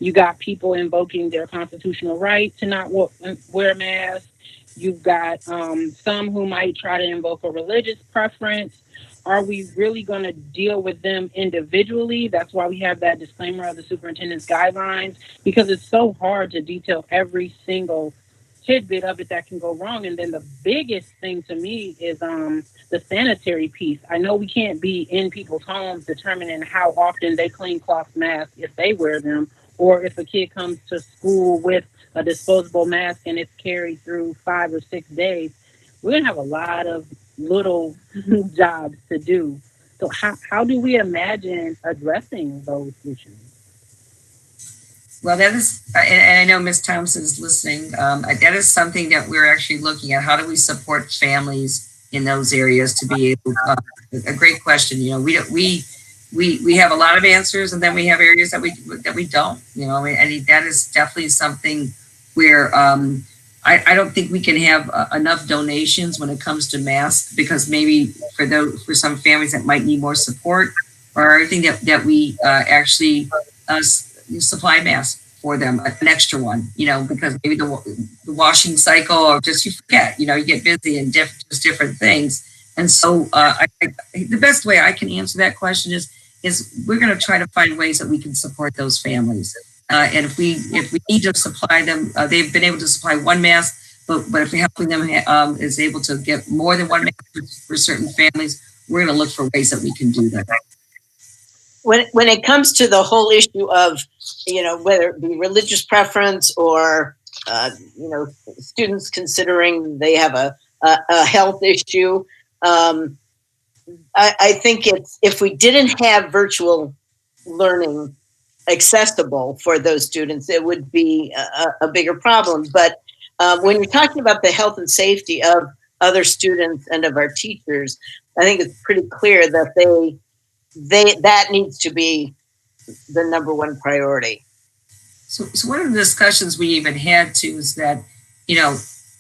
you got people invoking their constitutional right to not wear masks. You've got some who might try to invoke a religious preference. Are we really going to deal with them individually? That's why we have that disclaimer of the superintendent's guidelines, because it's so hard to detail every single tidbit of it that can go wrong. And then the biggest thing to me is the sanitary piece. I know we can't be in people's homes determining how often they clean cloth masks if they wear them, or if a kid comes to school with a disposable mask and it's carried through 5 or 6 days. We're going to have a lot of little jobs to do. So how do we imagine addressing those issues? Well, that is, and I know Ms. Thompson is listening. That is something that we're actually looking at. How do we support families in those areas to be able? A great question. We have a lot of answers, and then we have areas that we don't. I think that is definitely something where I don't think we can have enough donations when it comes to masks, because maybe for some families that might need more support, or everything that we actually supply masks. for them, an extra one, because maybe the washing cycle, or just you forget, you get busy and just different things. And so the best way I can answer that question is we're going to try to find ways that we can support those families. And if we need to supply them, they've been able to supply one mask, but if we're helping them is able to get more than one mask for certain families, we're going to look for ways that we can do that. When it comes to the whole issue of, whether it be religious preference or, students considering they have a health issue, I think if we didn't have virtual learning accessible for those students, it would be a bigger problem. But when you're talking about the health and safety of other students and of our teachers, I think it's pretty clear that that needs to be the number one priority. So one of the discussions we even had too is that,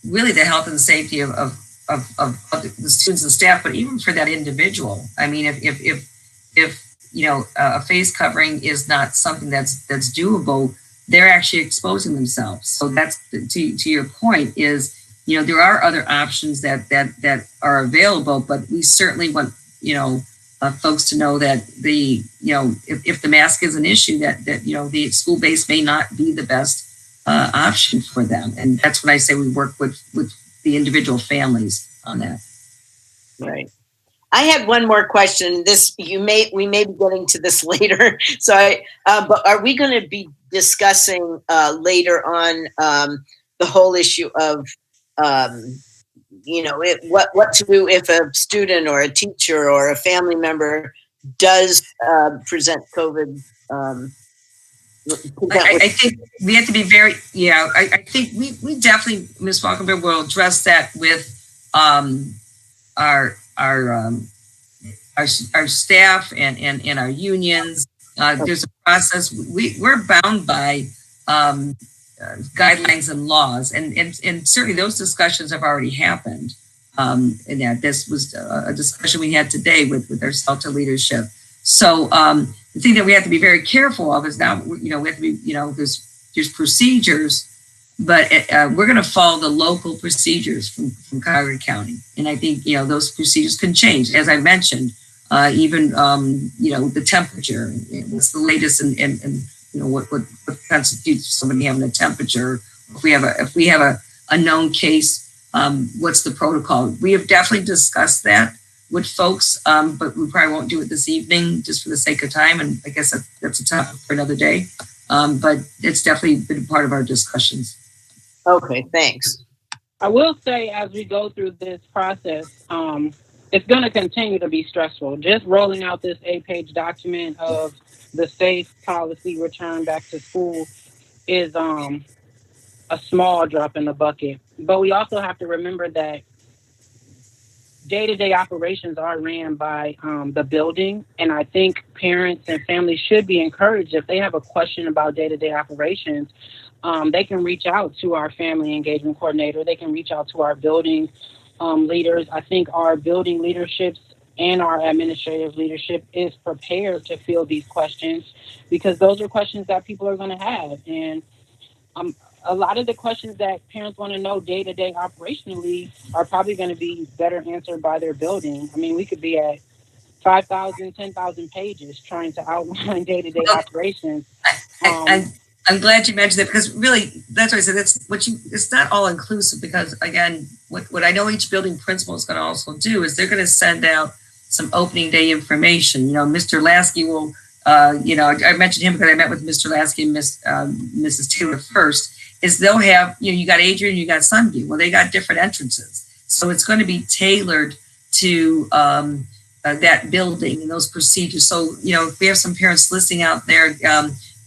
really the health and safety of the students and staff, but even for that individual. I mean, if a face covering is not something that's doable, they're actually exposing themselves. So that's to your point is, there are other options that are available, but we certainly want, folks to know that if the mask is an issue, that the school base may not be the best option for them. And that's when I say we work with the individual families on that. Right. I had one more question. We may be getting to this later. So but are we going to be discussing later on the whole issue of what to do if a student or a teacher or a family member does present COVID? I think we have to be very, I think we definitely, Ms. Falkenberg, will address that with our staff and our unions. There's a process. We're bound by guidelines and laws, and certainly those discussions have already happened. And that this was a discussion we had today with our SELTA leadership. So the thing that we have to be very careful of is now, we have to be, there's procedures, but we're going to follow the local procedures from Cuyahoga County. And I think, those procedures can change. As I mentioned, even, the temperature, what's the latest and what constitutes somebody having a temperature. If we have a known case, what's the protocol? We have definitely discussed that with folks, but we probably won't do it this evening just for the sake of time. And I guess that's a topic for another day. But it's definitely been part of our discussions. Okay, thanks. I will say, as we go through this process, it's going to continue to be stressful. Just rolling out this 8-page document of the safe policy return back to school is a small drop in the bucket. But we also have to remember that day-to-day operations are ran by the building. And I think parents and families should be encouraged, if they have a question about day-to-day operations, they can reach out to our family engagement coordinator. They can reach out to our building leaders. I think our building leaderships and our administrative leadership is prepared to field these questions, because those are questions that people are going to have. And a lot of the questions that parents want to know day-to-day operationally are probably going to be better answered by their building. I mean, we could be at 5,000, 10,000 pages trying to outline day-to-day operations. I'm glad you mentioned that, because really, that's what I said. It's not all inclusive, because again, what I know each building principal is going to also do is they're going to send out some opening day information. Mr. Lasky will, I mentioned him because I met with Mr. Lasky and Mrs. Taylor first, is they'll have, you got Adrian, you got Sunview. Well, they got different entrances. So it's going to be tailored to that building and those procedures. So, if we have some parents listening out there,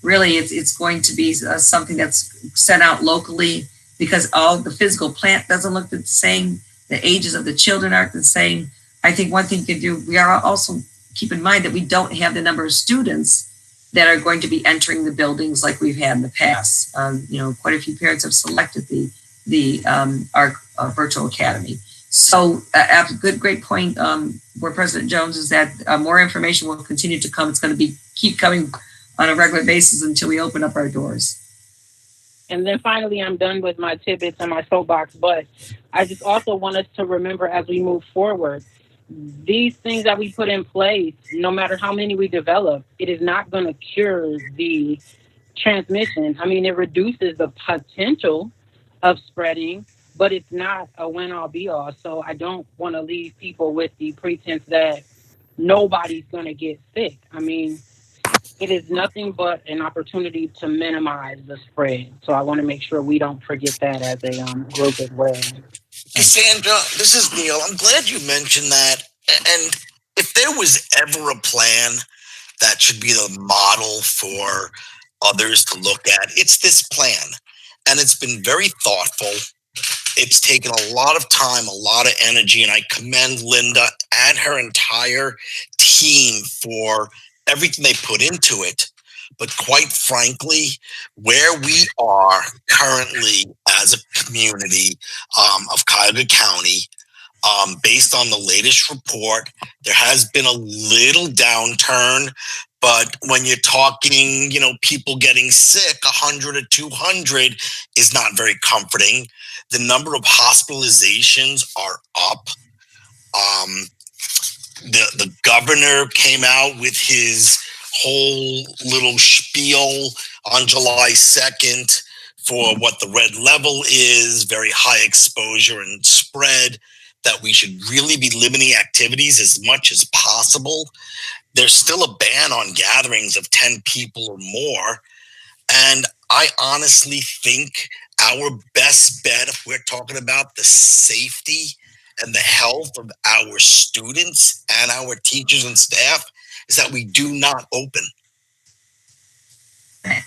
really it's going to be something that's sent out locally, because all the physical plant doesn't look the same. The ages of the children aren't the same. I think one thing you can do, we are also keep in mind that we don't have the number of students that are going to be entering the buildings like we've had in the past. Quite a few parents have selected our virtual academy. So great point, Board President Jones, is that more information will continue to come. It's going to keep coming on a regular basis until we open up our doors. And then finally, I'm done with my tidbits and my soapbox, but I just also want us to remember as we move forward, these things that we put in place, no matter how many we develop, it is not going to cure the transmission. I mean, it reduces the potential of spreading, but it's not a win all be all. So I don't want to leave people with the pretense that nobody's going to get sick. I mean, it is nothing but an opportunity to minimize the spread. So I want to make sure we don't forget that as a group as well. Hey, Sandra, this is Neil. I'm glad you mentioned that. And if there was ever a plan that should be the model for others to look at, it's this plan. And it's been very thoughtful. It's taken a lot of time, a lot of energy, and I commend Linda and her entire team for everything they put into it. But quite frankly, where we are currently as a community of Cuyahoga County, based on the latest report, there has been a little downturn. But when you're talking, people getting sick, 100 or 200 is not very comforting. The number of hospitalizations are up. The governor came out with his whole little spiel on July 2nd for what the red level is, very high exposure and spread, that we should really be limiting activities as much as possible. There's still a ban on gatherings of 10 people or more. And I honestly think our best bet, if we're talking about the safety and the health of our students and our teachers and staff, is that we do not open.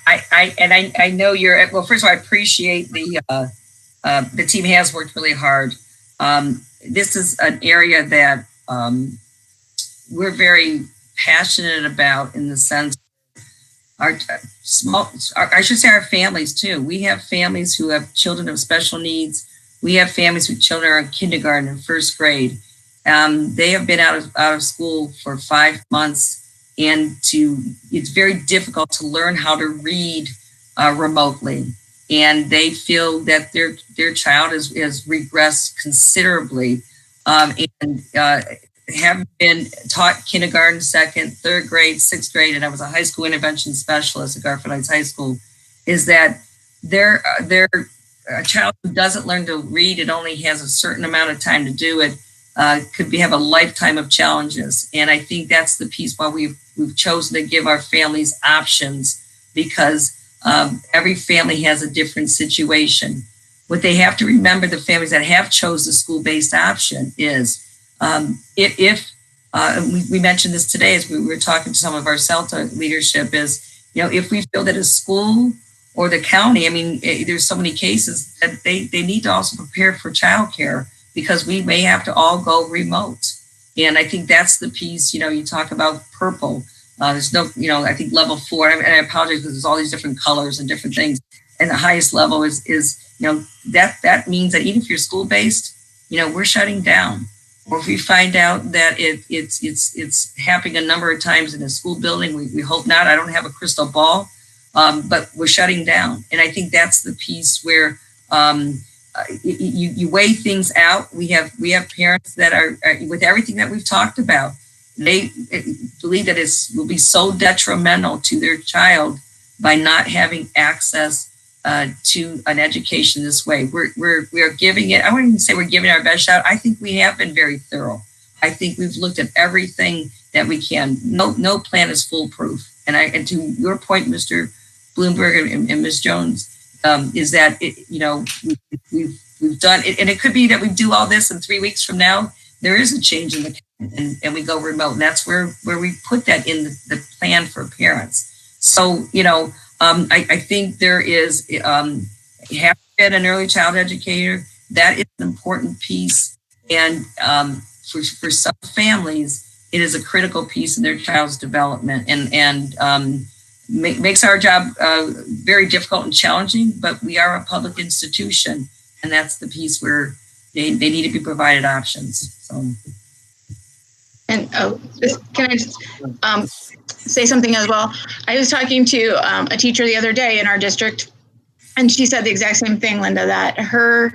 I know you're, well, first of all, I appreciate the team has worked really hard. This is an area that we're very passionate about, in the sense our families too. We have families who have children of special needs. We have families whose children are in kindergarten and first grade. They have been out of school for 5 months, and it's very difficult to learn how to read remotely. And they feel that their child has regressed considerably, and have been taught kindergarten, second, third grade, sixth grade, and I was a high school intervention specialist at Garfield Heights High School, is that a child who doesn't learn to read, it only has a certain amount of time to do it, could have a lifetime of challenges. And I think that's the piece why we've chosen to give our families options, because every family has a different situation. What they have to remember, the families that have chosen the school-based option, is we mentioned this today as we were talking to some of our CELTA leadership, is, if we feel that a school or the county, I mean, there's so many cases that they need to also prepare for childcare, because we may have to all go remote. And I think that's the piece, you talk about purple. There's no, I think level 4, and I apologize because there's all these different colors and different things. And the highest level is that means that even if you're school-based, we're shutting down. Or if we find out that it's happening a number of times in a school building, we hope not. I don't have a crystal ball, but we're shutting down. And I think that's the piece where you weigh things out. We have parents that are, with everything that we've talked about, they believe that it will be so detrimental to their child by not having access to an education this way. We are giving it, I wouldn't even say we're giving our best shot. I think we have been very thorough. I think we've looked at everything that we can. No plan is foolproof. And to your point, Mr. Bloomberg and Ms. Jones, is that we've done it, and it could be that we do all this, and 3 weeks from now there is a change in the and we go remote, and that's where we put that in the plan for parents. So I think there is have been an early child educator. That is an important piece, and for some families, it is a critical piece in their child's development, and makes our job very difficult and challenging. But we are a public institution, and that's the piece where they need to be provided options. So. And can I just say something as well? I was talking to a teacher the other day in our district, And she said the exact same thing, Linda, that her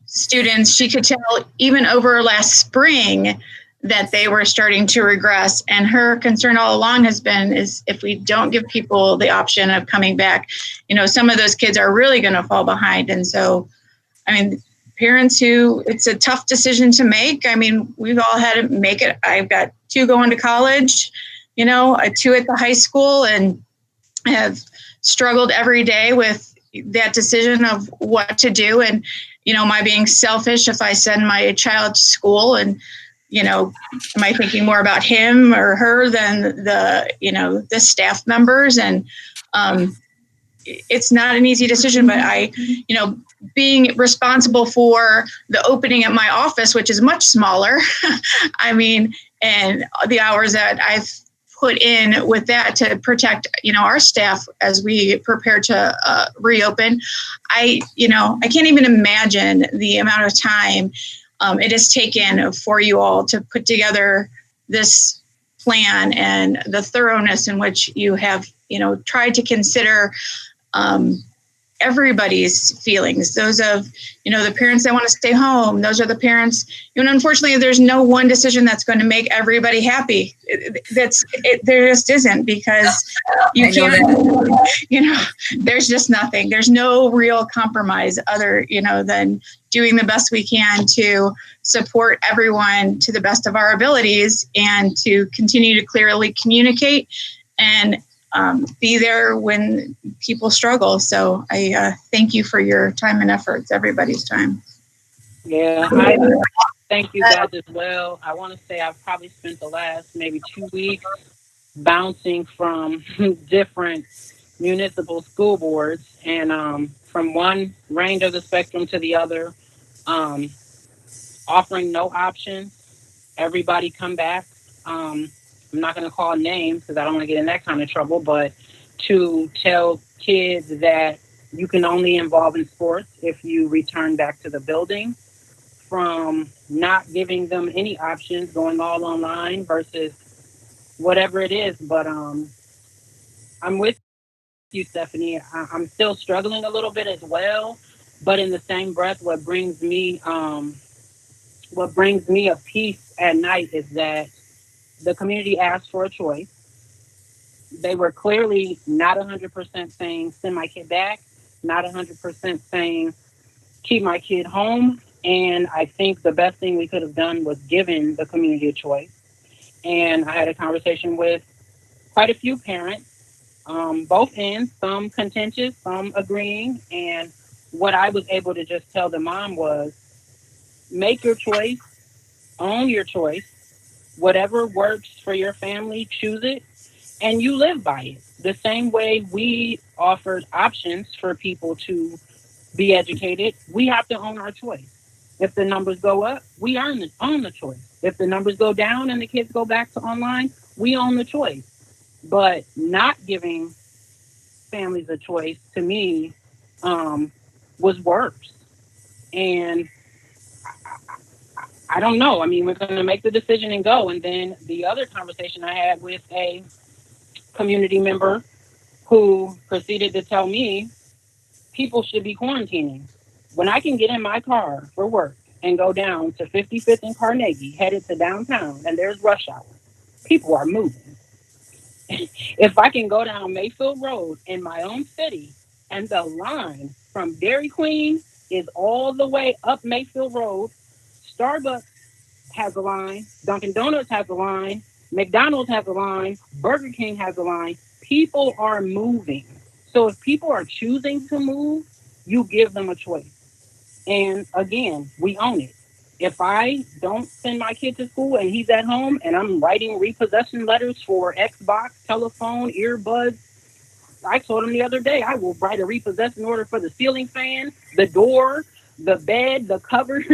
students, she could tell even over last spring that they were starting to regress. And her concern all along has been is if we don't give people the option of coming back, some of those kids are really going to fall behind. And so, parents who, it's a tough decision to make. We've all had to make it. I've got 2 going to college, 2 at the high school, and have struggled every day with that decision of what to do. And, am I being selfish if I send my child to school and, am I thinking more about him or her than the staff members? And it's not an easy decision, but being responsible for the opening at my office, which is much smaller, and the hours that I've put in with that to protect, our staff as we prepare to reopen. I can't even imagine the amount of time it has taken for you all to put together this plan and the thoroughness in which you have, tried to consider everybody's feelings. Those of, the parents that want to stay home. Those are the parents, unfortunately, there's no one decision that's going to make everybody happy. There just isn't, because you can't, there's just nothing. There's no real compromise other, than doing the best we can to support everyone to the best of our abilities and to continue to clearly communicate and be there when people struggle. So I thank you for your time and efforts, everybody's time. Yeah, I thank you guys as well. I want to say I've probably spent the last maybe 2 weeks bouncing from different municipal school boards and from one range of the spectrum to the other, offering no options. Everybody come back. I'm not going to call names because I don't want to get in that kind of trouble, but to tell kids that you can only involve in sports if you return back to the building, from not giving them any options, going all online versus whatever it is. But I'm with you, Stephanie. I'm still struggling a little bit as well, but in the same breath, what brings me a peace at night is that the community asked for a choice. They were clearly not 100% saying send my kid back, not 100% saying keep my kid home. And I think the best thing we could have done was given the community a choice. And I had a conversation with quite a few parents, both ends, some contentious, some agreeing. And what I was able to just tell the mom was, make your choice, own your choice, whatever works for your family, choose it, and you live by it. The same way we offered options for people to be educated, we have to own our choice. If the numbers go up, we own the choice. If the numbers go down and the kids go back to online, we own the choice. But not giving families a choice, to me, was worse. And I don't know. We're going to make the decision and go. And then the other conversation I had with a community member who proceeded to tell me people should be quarantining. When I can get in my car for work and go down to 55th and Carnegie, headed to downtown, and there's rush hour, people are moving. If I can go down Mayfield Road in my own city and the line from Dairy Queen is all the way up Mayfield Road, Starbucks has a line, Dunkin' Donuts has a line, McDonald's has a line, Burger King has a line. People are moving. So if people are choosing to move, you give them a choice. And again, we own it. If I don't send my kid to school and he's at home and I'm writing repossession letters for Xbox, telephone, earbuds, I told him the other day, I will write a repossession order for the ceiling fan, the door, the bed, the covers.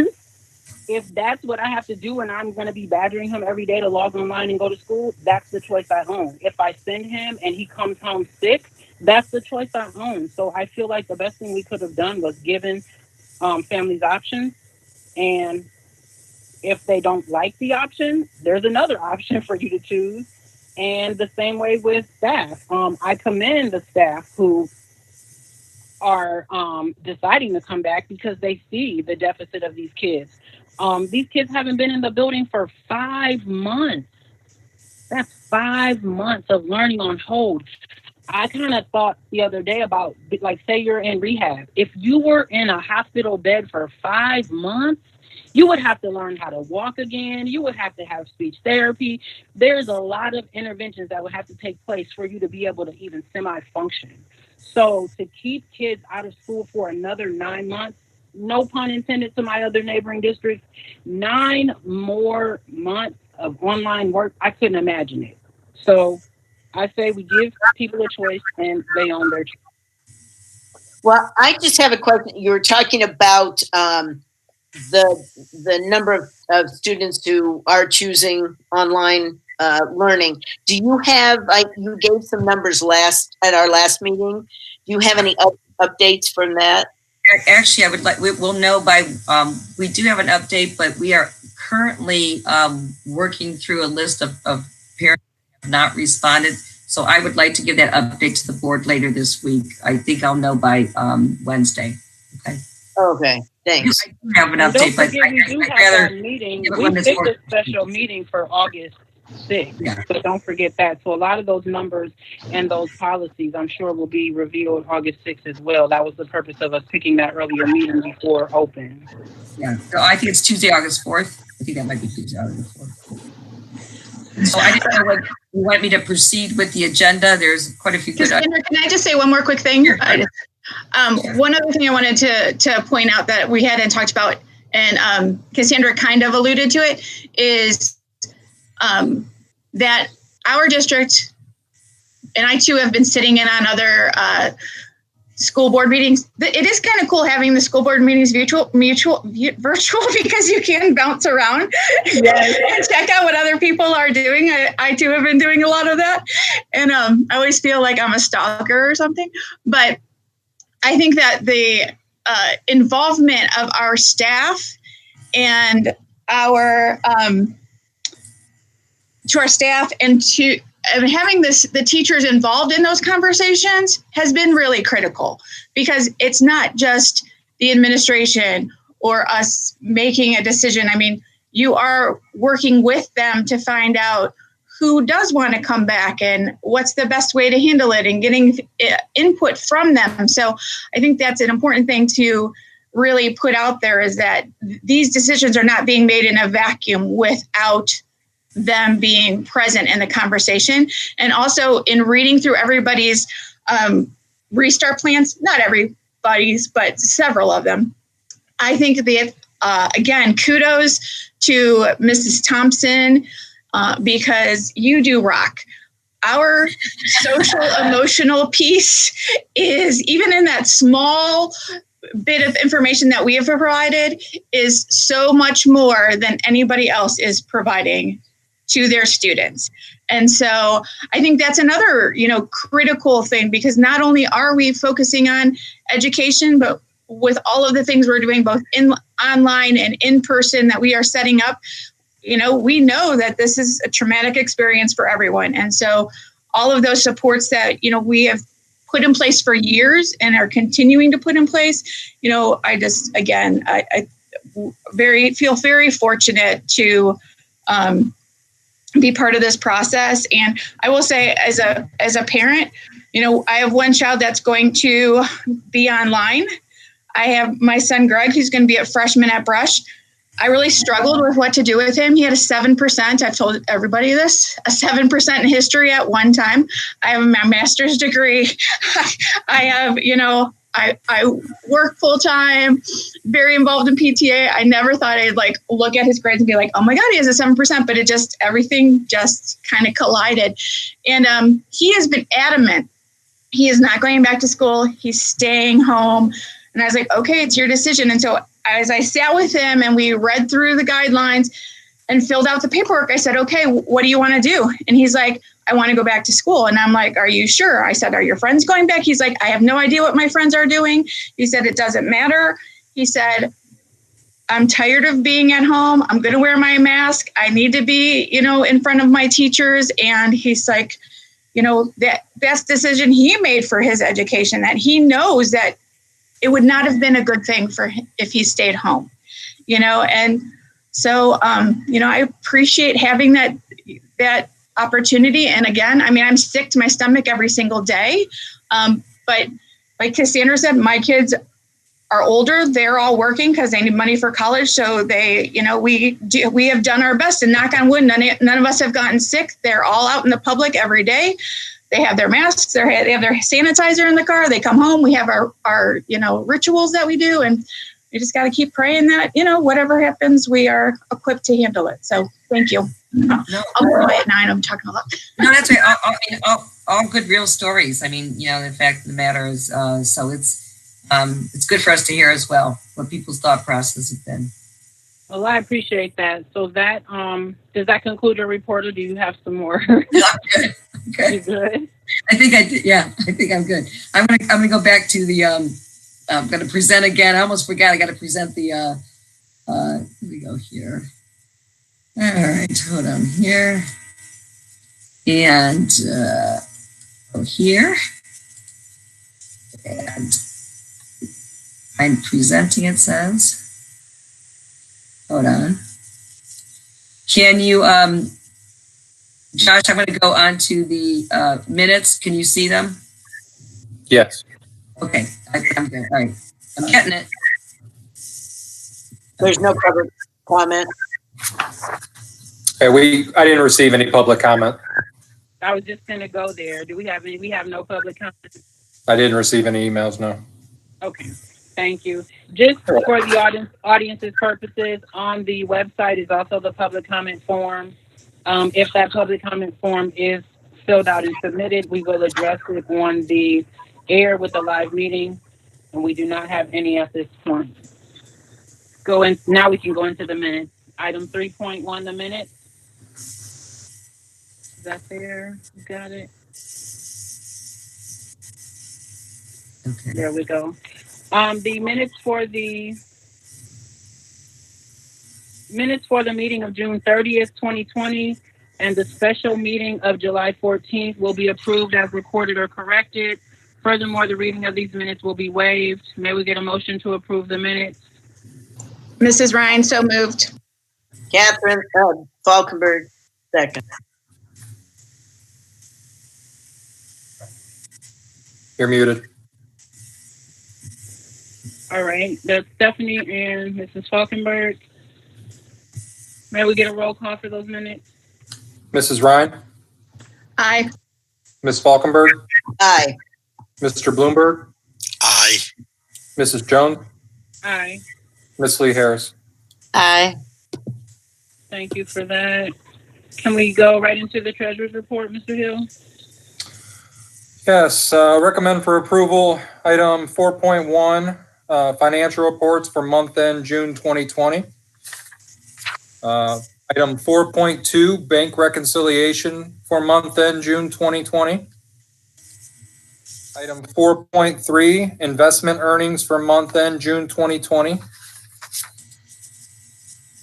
If that's what I have to do and I'm going to be badgering him every day to log online and go to school, that's the choice I own. If I send him and he comes home sick, that's the choice I own. So I feel like the best thing we could have done was given families options. And if they don't like the option, there's another option for you to choose. And the same way with staff. I commend the staff who are deciding to come back because they see the deficit of these kids. These kids haven't been in the building for 5 months. That's 5 months of learning on hold. I kind of thought the other day about, like, say you're in rehab. If you were in a hospital bed for 5 months, you would have to learn how to walk again. You would have to have speech therapy. There's a lot of interventions that would have to take place for you to be able to even semi-function. So to keep kids out of school for another 9 months, no pun intended to my other neighboring districts, 9 more months of online work, I couldn't imagine it. So I say we give people a choice and they own their choice. Well, I just have a question. You were talking about the number of students who are choosing online learning. Do you have, you gave some numbers at our last meeting. Do you have any updates from that? Actually, we'll know by, we do have an update, but we are currently working through a list of parents who have not responded. So I would like to give that update to the board later this week. I think I'll know by Wednesday. Okay. Okay, thanks. I do have an update, but I'd rather meeting. We picked a special meeting for August 6th, yeah. So don't forget that. So a lot of those numbers and those policies, I'm sure, will be revealed August 6th as well. That was the purpose of us picking that earlier meeting before open. Yeah, so I think it's Tuesday, August 4th. I think that might be Tuesday, August 4th. So I didn't know what you want me to proceed with the agenda. There's quite a few good. Can I just say one more quick thing? Sure. One other thing I wanted to point out that we hadn't talked about, and Cassandra kind of alluded to it, is that our district, and I too have been sitting in on other school board meetings. It is kind of cool having the school board meetings virtual because you can bounce around and check out what other people are doing. I too have been doing a lot of that, and I always feel like I'm a stalker or something. But I think that the involvement of our staff and our to our staff and to having the teachers involved in those conversations has been really critical, because it's not just the administration or us making a decision. I mean, you are working with them to find out who does want to come back and what's the best way to handle it, and getting input from them. So I think that's an important thing to really put out there, is that these decisions are not being made in a vacuum without them being present in the conversation. And also in reading through everybody's restart plans, not everybody's, but several of them, I think that, again, kudos to Mrs. Thompson, because you do rock. Our social emotional piece is, even in that small bit of information that we have provided, is so much more than anybody else is providing to their students. And so I think that's another, critical thing, because not only are we focusing on education, but with all of the things we're doing, both online and in person, that we are setting up, we know that this is a traumatic experience for everyone. And so all of those supports that, we have put in place for years and are continuing to put in place, I just, again, I feel very fortunate to be part of this process. And I will say, as a parent, I have one child that's going to be online. I have my son, Greg, who's going to be a freshman at Brush. I really struggled with what to do with him. He had a 7%. I've told everybody this, a 7% in history at one time. I have my master's degree. I have, I work full time, very involved in PTA. I never thought I'd look at his grades and be like, oh my God, he has a 7%, but everything just kind of collided. And he has been adamant. He is not going back to school. He's staying home. And I was like, okay, it's your decision. And so as I sat with him and we read through the guidelines and filled out the paperwork, I said, okay, what do you want to do? And he's like, I want to go back to school. And I'm like, are you sure? I said, are your friends going back? He's like, I have no idea what my friends are doing. He said, it doesn't matter. He said, I'm tired of being at home. I'm going to wear my mask. I need to be, in front of my teachers. And he's like, that best decision he made for his education, that he knows that it would not have been a good thing for him if he stayed home, and so, I appreciate having that opportunity. And again, I'm sick to my stomach every single day. But like Cassandra said, my kids are older. They're all working because they need money for college. So we have done our best, and knock on wood, none of us have gotten sick. They're all out in the public every day. They have their masks, they have their sanitizer in the car. They come home. We have our rituals that we do. And we just got to keep praying that, whatever happens, we are equipped to handle it. So thank you. I'll go at 9. I'm talking a lot. No, that's right. All good, real stories. The fact of the matter is, so it's good for us to hear as well what people's thought process has been. Well, I appreciate that. So that does that conclude your report, or do you have some more? No, I'm good. You good? I think I did. Yeah, I think I'm good. I'm gonna go back to the. I'm gonna present again. I almost forgot. I got to present the. Here we go here. All right, hold on here, and go here, and I'm presenting. It says. Hold on. Can you, Josh, I'm going to go on to the minutes. Can you see them? Yes. Okay, I'm good. All right, I'm getting it. There's no public comment. Okay, I didn't receive any public comment. I was just going to go there. Do we have any? We have no public comment. I didn't receive any emails, no. Okay. Thank you. Just for the audience's purposes, on the website is also the public comment form. If that public comment form is filled out and submitted, we will address it on the air with the live meeting, and we do not have any at this point. Now we can go into the minutes. Item 3.1, the minutes. Is that there? You got it? Okay. There we go. The minutes for the meeting of June 30th, 2020, and the special meeting of July 14th will be approved as recorded or corrected. Furthermore, the reading of these minutes will be waived. May we get a motion to approve the minutes? Mrs. Ryan, so moved. Catherine Falkenberg, second. You're muted. All right, that's Stephanie and Mrs. Falkenberg. May we get a roll call for those minutes? Mrs. Ryan? Aye. Ms. Falkenberg? Aye. Mr. Bloomberg? Aye. Mrs. Jones? Aye. Ms. Lee Harris? Aye. Thank you for that. Can we go right into the treasurer's report, Mr. Hill? Yes, recommend for approval item 4.1, financial reports for month end June 2020. Item 4.2, bank reconciliation for month end June 2020. Item 4.3, investment earnings for month end June 2020.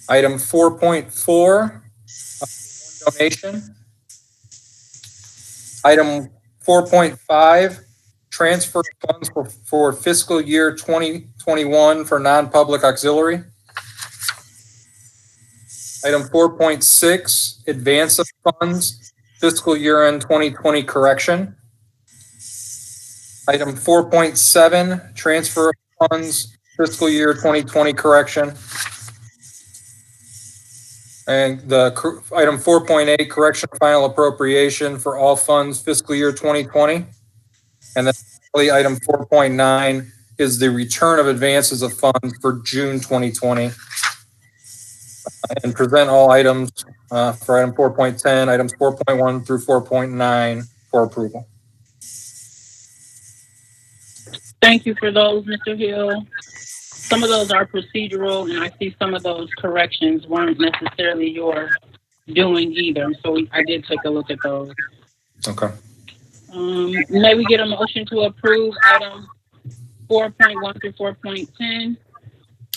Item 4.4, donation. Item 4.5, transfer funds for fiscal year 2021 for non-public auxiliary. Item 4.6, advance of funds, fiscal year end 2020 correction. Item 4.7, transfer of funds, fiscal year 2020 correction. And the item 4.8, correction of final appropriation for all funds fiscal year 2020. And then finally, item 4.9 is the return of advances of funds for June 2020. And present all items for item 4.10, items 4.1 through 4.9 for approval. Thank you for those, Mr. Hill. Some of those are procedural, and I see some of those corrections weren't necessarily your doing either. So I did take a look at those. Okay. May we get a motion to approve items 4.1 through 4.10?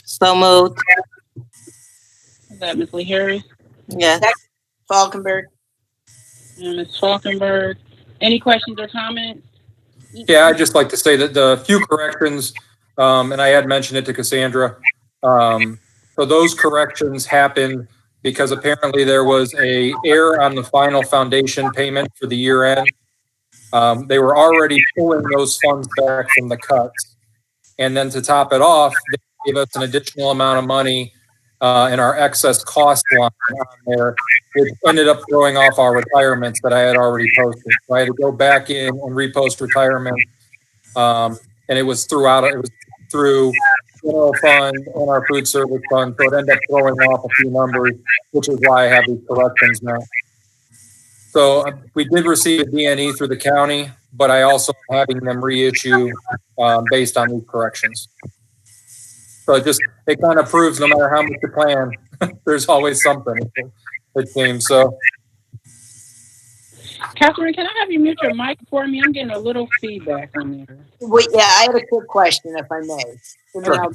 So moved. Is that Ms. Lee Harris? Yes. Falkenberg. And Ms. Falkenberg. Any questions or comments? Yeah, I'd just like to say that the few corrections and I had mentioned it to Cassandra. So those corrections happened because apparently there was a error on the final foundation payment for the year end. They were already pulling those funds back from the cuts. And then to top it off, they gave us an additional amount of money in our excess cost line on there, which ended up throwing off our retirements that I had already posted. So I had to go back in and repost retirement. And it was through general fund and our food service fund. So it ended up throwing off a few numbers, which is why I have these corrections now. So we did receive a DNE through the county, but I also am having them reissue based on these corrections. So it kind of proves no matter how much you plan, there's always something that came. So, Catherine, can I have you mute your mic for me? I'm getting a little feedback on there. Wait, yeah, I had a quick question, if I may. Sure.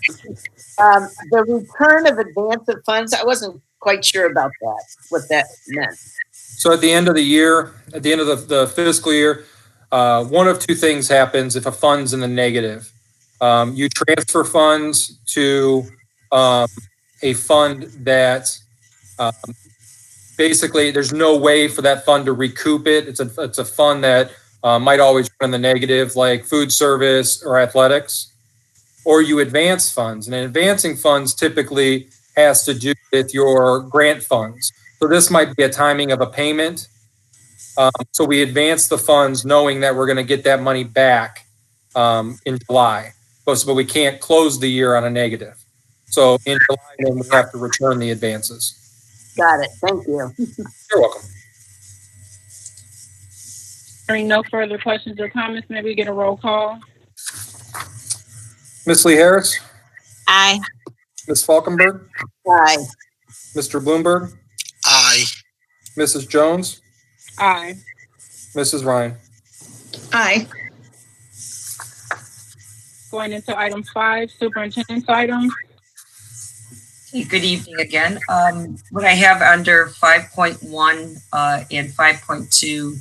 The return of advance of funds, I wasn't quite sure about that, what that meant. So at the end of the year, at the end of the fiscal year, one of two things happens if a fund's in the negative. You transfer funds to a fund that basically there's no way for that fund to recoup it. It's a fund that might always run in the negative, like food service or athletics. Or you advance funds, and advancing funds typically has to do with your grant funds. So this might be a timing of a payment. So we advance the funds knowing that we're going to get that money back in July, but we can't close the year on a negative. So in July, then we have to return the advances. Got it. Thank you. You're welcome. Hearing no further questions or comments, maybe we get a roll call. Ms. Lee Harris, Aye. Ms. Falkenberg, Aye. Mr. Bloomberg, Aye. Mrs. Jones, Aye. Mrs. Ryan. Aye. Going into item 5, superintendent's items. Okay, good evening again. What I have under 5.1 and 5.2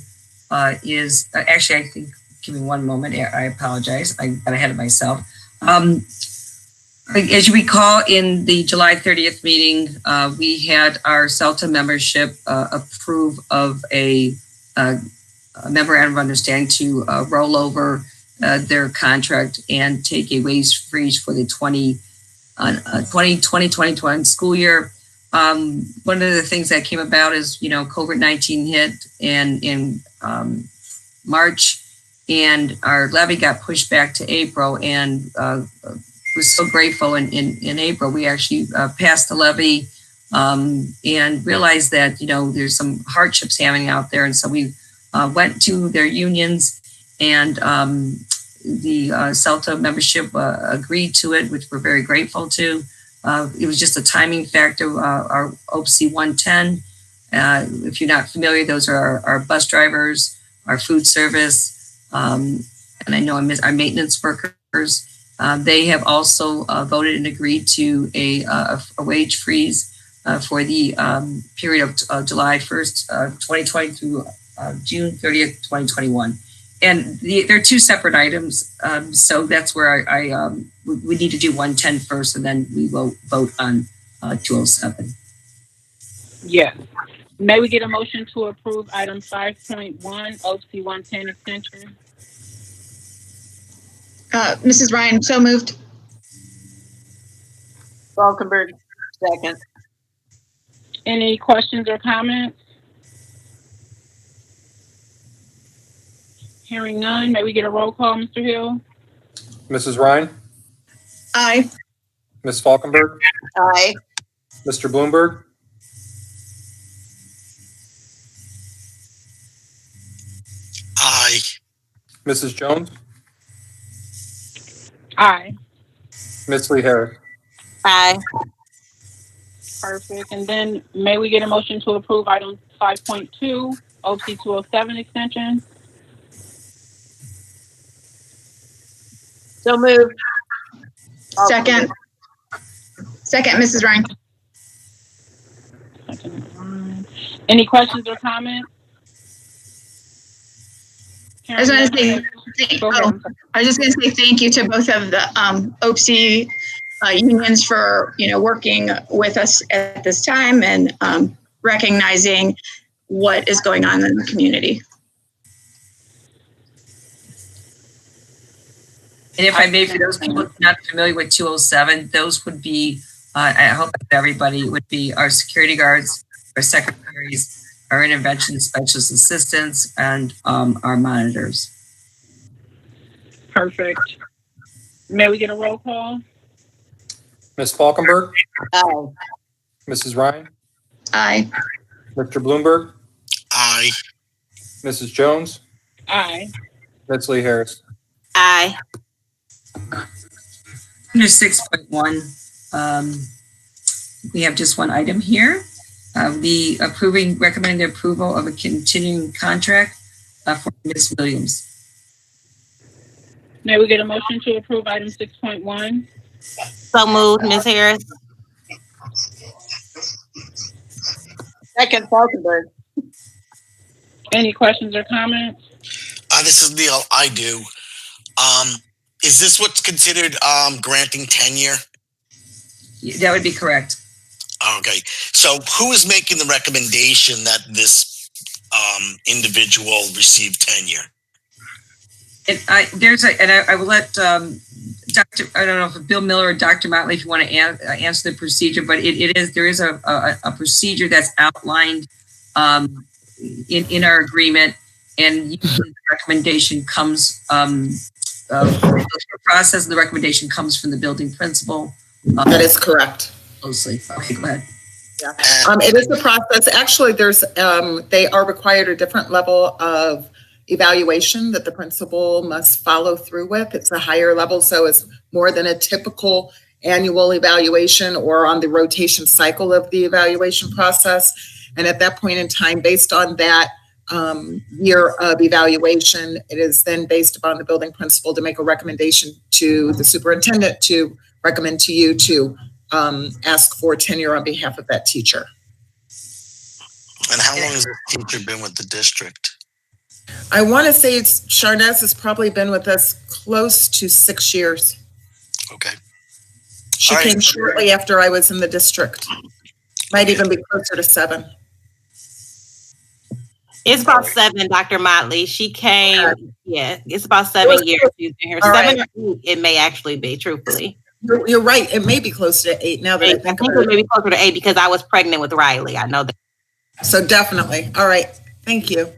is actually, I think, give me one moment. I apologize. I got ahead of myself. As you recall, in the July 30th meeting, we had our CELTA membership approve of a memorandum of understanding to roll over their contract and take a wage freeze for the 2020-2021 school year. One of the things that came about is, COVID-19 hit in March, and our levy got pushed back to April, and we're so grateful in April. We actually passed the levy and realized that, there's some hardships happening out there. And so we went to their unions, and the CELTA membership agreed to it, which we're very grateful to. It was just a timing factor. Our OPC 110, if you're not familiar, those are our bus drivers, our food service, and I know our maintenance workers. They have also voted and agreed to a wage freeze for the period of July 1st, 2020 through June 30th, 2021. And they're two separate items. So that's where we need to do 110 first, and then we will vote on 207. Yes. May we get a motion to approve item 5.1, OPC 110 extension? Mrs. Ryan, so moved. Falkenberg, second. Any questions or comments? Hearing none, may we get a roll call, Mr. Hill? Mrs. Ryan, Aye. Ms. Falkenberg, Aye. Mr. Bloomberg, Aye. Mrs. Jones, Aye. Ms. Lee Harris. Aye. Perfect. And then may we get a motion to approve item 5.2, OPC 207 extension? So moved. Second. Second, Mrs. Ryan. Any questions or comments? I was going to say, I was just going to say thank you to both of the OPC unions for working with us at this time and recognizing what is going on in the community. And if I may, for those people not familiar with 207, those would be, I hope everybody would be our security guards, our secretaries, our intervention specialist assistants, and our monitors. Perfect. May we get a roll call? Ms. Falkenberg, Aye. Mrs. Ryan, Aye. Mr. Bloomberg, Aye. Mrs. Jones, Aye. Ms. Lee Harris. Aye. Under 6.1, we have just one item here. Recommending the approval of a continuing contract for Ms. Williams. May we get a motion to approve item 6.1? So moved, Ms. Harris. Second, Falkenberg. Any questions or comments? This is Neil. I do. Is this what's considered granting tenure? That would be correct. Okay. So who is making the recommendation that this individual receive tenure? And I will let Dr. I don't know if Bill Miller or Dr. Motley, if you want to answer the procedure, but there is a procedure that's outlined in our agreement, and the recommendation comes the process of the recommendation comes from the building principal. That is correct. Closely. Okay, go ahead. Yeah. It is the process. Actually, they are required a different level of evaluation that the principal must follow through with. It's a higher level, so it's more than a typical annual evaluation or on the rotation cycle of the evaluation process. And at that point in time, based on that year of evaluation, it is then based upon the building principal to make a recommendation to the superintendent to recommend to you to ask for tenure on behalf of that teacher. And how long has this teacher been with the district? I want to say Sharnez has probably been with us close to 6 years. Okay. She came shortly after I was in the district. Might even be closer to 7. It's about 7, Dr. Motley. She came, it's about 7 years she's been here. 7 or 8, it may actually be, truthfully. You're right. It may be close to 8 now that I think it may be closer to 8 because I was pregnant with Riley. I know that. So definitely. All right. Thank you.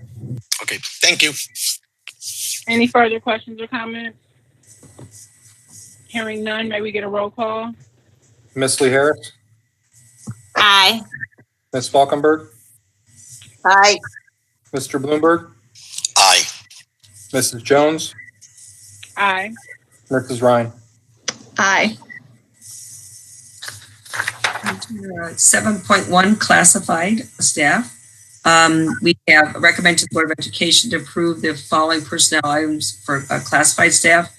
Okay. Thank you. Any further questions or comments? Hearing none, may we get a roll call? Ms. Lee Harris, Aye. Ms. Falkenberg, Aye. Mr. Bloomberg, Aye. Mrs. Jones, Aye. Mrs. Ryan. Aye. 7.1 classified staff. We have recommended to the Board of Education to approve the following personnel items for classified staff.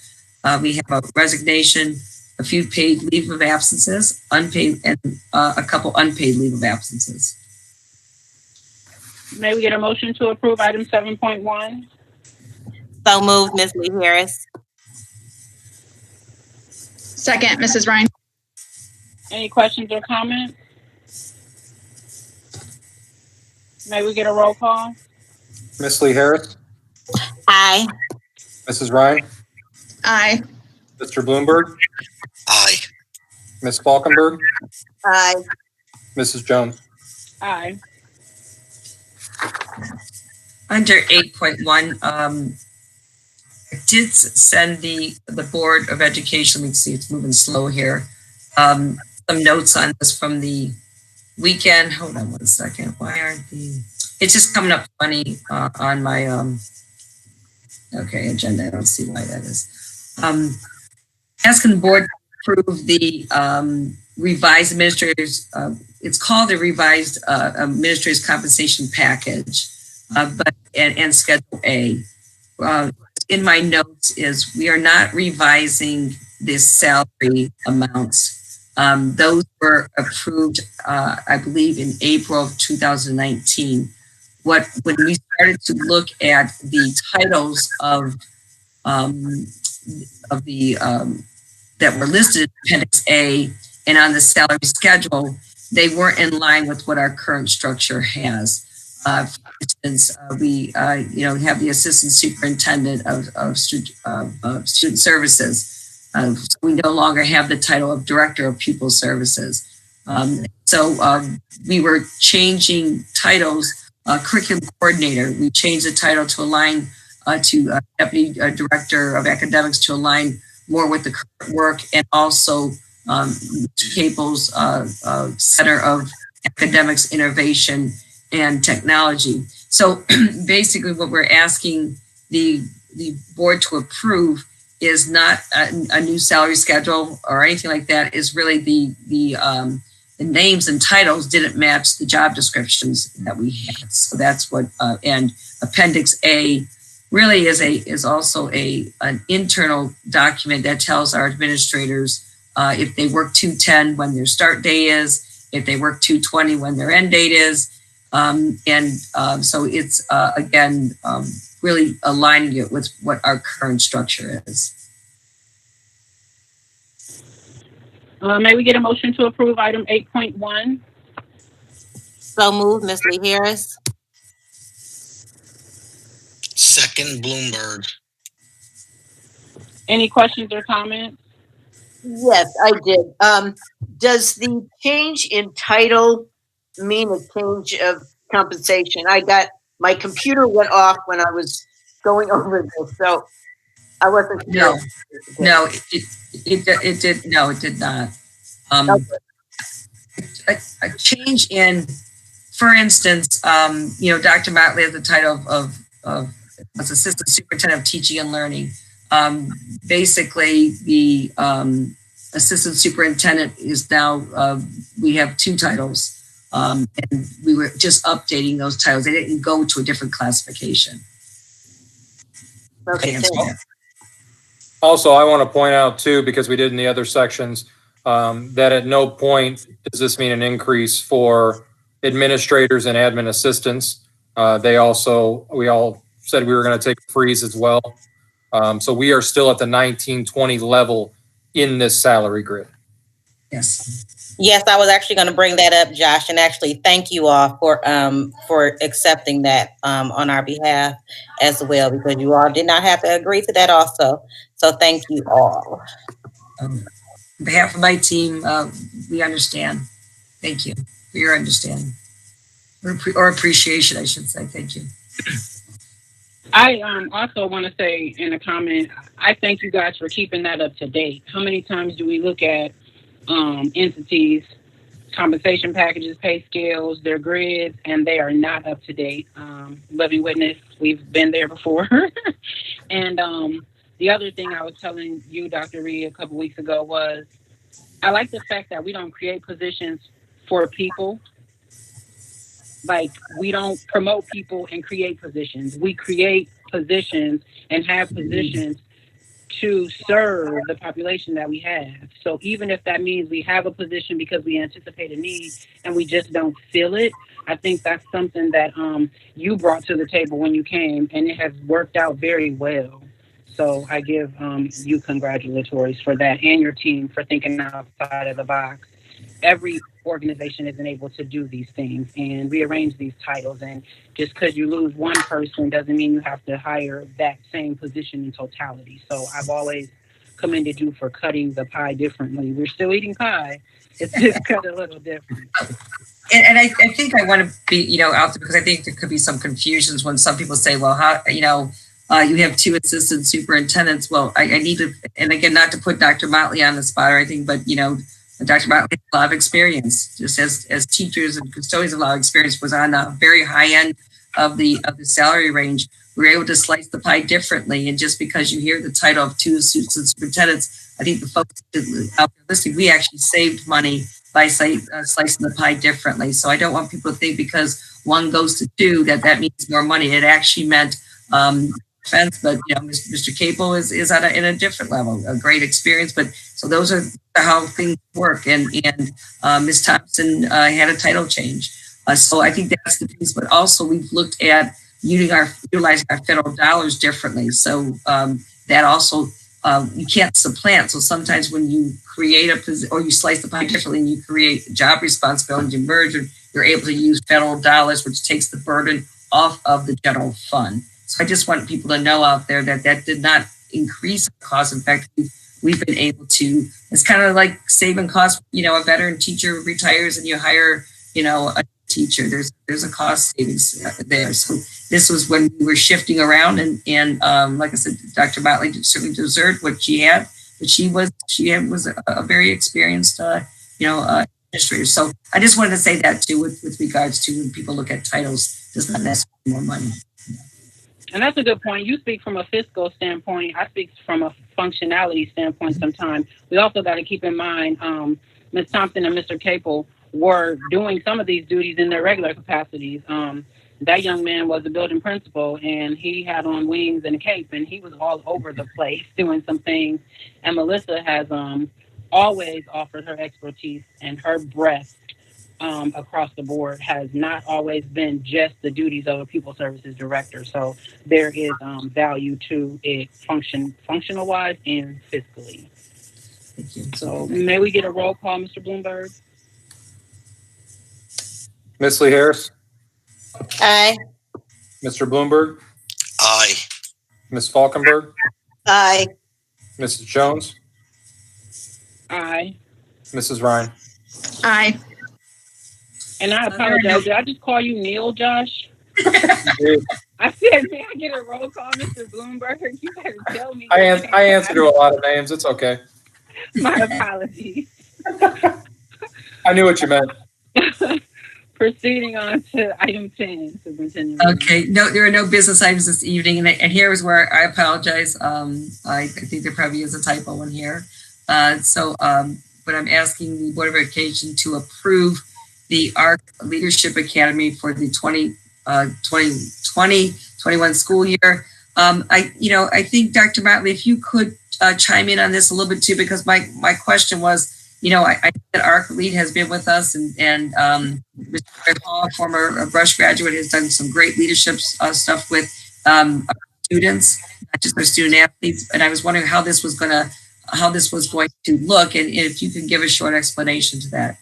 We have a resignation, a few paid leave of absences, unpaid, and a couple unpaid leave of absences. May we get a motion to approve item 7.1? So moved, Ms. Lee Harris. Second, Mrs. Ryan. Any questions or comments? May we get a roll call? Ms. Lee Harris, Aye. Mrs. Ryan, Aye. Mr. Bloomberg, Aye. Ms. Falkenberg, Aye. Mrs. Jones. Aye. Under 8.1, I did send the Board of Education, let me see, it's moving slow here, some notes on this from the weekend. Hold on one second. Why aren't it's just coming up funny on my, agenda. I don't see why that is. Asking the board to approve the revised administrators, it's called a revised administrators compensation package, and Schedule A. In my notes is we are not revising the salary amounts. Those were approved, I believe, in April of 2019. when we started to look at the titles of the that were listed in Appendix A and on the salary schedule, they weren't in line with what our current structure has. For instance, we have the assistant superintendent of student services. So we no longer have the title of director of pupil services. So we were changing titles. Curriculum coordinator, we changed the title to align to deputy director of academics to align more with the current work, and also Cable's Center of Academics Innovation and Technology. So basically what we're asking the board to approve is not a new salary schedule or anything like that. Is really the names and titles didn't match the job descriptions that we had. So that's what, and Appendix A really is also an internal document that tells our administrators if they work 210 when their start day is, if they work 220 when their end date is. So it's, again, really aligning it with what our current structure is. May we get a motion to approve item 8.1? So moved, Ms. Lee Harris. Second, Bloomberg. Any questions or comments? Yes, I did. Does the change in title mean a change of compensation? My computer went off when I was going over this, so I wasn't sure. No, it did not. A change in, for instance, Dr. Motley has the title of as Assistant Superintendent of Teaching and Learning. Basically, the Assistant Superintendent is now, we have two titles, and we were just updating those titles. They didn't go to a different classification. Okay, Also, I want to point out too, because we did in the other sections, that at no point does this mean an increase for administrators and admin assistants. We all said we were going to take a freeze as well. So we are still at the 1920 level in this salary grid. Yes. Yes, I was actually going to bring that up, Josh, and actually thank you all for accepting that on our behalf as well, because you all did not have to agree to that also. So thank you all. On behalf of my team, we understand. Thank you for your understanding or appreciation, I should say. Thank you. I also want to say in a comment, I thank you guys for keeping that up to date. How many times do we look at entities, compensation packages, pay scales, their grids, and they are not up to date? Living witness, we've been there before. And the other thing I was telling you, Dr. Reed, a couple weeks ago was I like the fact that we don't create positions for people. Like, we don't promote people and create positions. We create positions and have positions to serve the population that we have. So even if that means we have a position because we anticipate a need and we just don't fill it, I think that's something that you brought to the table when you came, and it has worked out very well. So I give you congratulatories for that, and your team for thinking outside of the box. Every organization isn't able to do these things and rearrange these titles. And just because you lose one person doesn't mean you have to hire that same position in totality. So I've always commended you for cutting the pie differently. We're still eating pie. It's just cut a little different. And I think I want to be, out there, because I think there could be some confusions when some people say, well, how, you have two assistant superintendents. Well, I need to, and again, not to put Dr. Motley on the spot or anything, but, Dr. Motley has a lot of experience, just as teachers and custodians, a lot of experience, was on the very high end of the salary range. We were able to slice the pie differently. And just because you hear the title of two assistant superintendents, I think the folks out there listening, we actually saved money by slicing the pie differently. So I don't want people to think because one goes to two that means more money. It actually meant offense, but Mr. Cable is in a different level, a great experience. But so those are how things work. And Ms. Thompson had a title change. So I think that's the piece, but also we've looked at utilizing our federal dollars differently. So that also, you can't supplant. So sometimes when you create a position or you slice the pie differently and you create job responsibility and merger, you're able to use federal dollars, which takes the burden off of the general fund. So I just want people to know out there that that did not increase the cost. In fact, we've been able to, it's kind of like saving costs, a veteran teacher retires and you hire, a teacher, there's a cost savings there. So this was when we were shifting around and like I said, Dr. Motley certainly deserved what she had, but she was a very experienced, administrator. So I just wanted to say that too, with regards to when people look at titles, does not necessarily more money. And that's a good point. You speak from a fiscal standpoint. I speak from a functionality standpoint sometimes. We also got to keep in mind Ms. Thompson and Mr. Capel were doing some of these duties in their regular capacities. That young man was a building principal, and he had on wings and a cape, and he was all over the place doing some things. And Melissa has always offered her expertise, and her breadth across the board has not always been just the duties of a people services director. So there is value to it functional wise and fiscally. Thank you. So may we get a roll call, Mr. Bloomberg? Ms. Lee Harris, Aye. Mr. Bloomberg, Aye. Ms. Falkenberg, Aye. Mrs. Jones, Aye. Mrs. Ryan. Aye. And I apologize. Did I just call you Neil, Josh? I said, may I get a roll call, Mr. Bloomberg? You better tell me. I answer to a lot of names. It's okay. My apologies. I knew what you meant. Proceeding on to item 10, Superintendent. Okay, no, there are no business items this evening, and here is where I apologize. I think there probably is a typo in here. But I'm asking the Board of Education to approve the ARC Leadership Academy for the 2020-21 school year. I think Dr. Motley, if you could chime in on this a little bit too, because my question was, I think that ARC lead has been with us, and Mr. Hall, former Brush graduate, has done some great leadership stuff with students, not just our student athletes. And I was wondering how this was going to look, and if you could give a short explanation to that.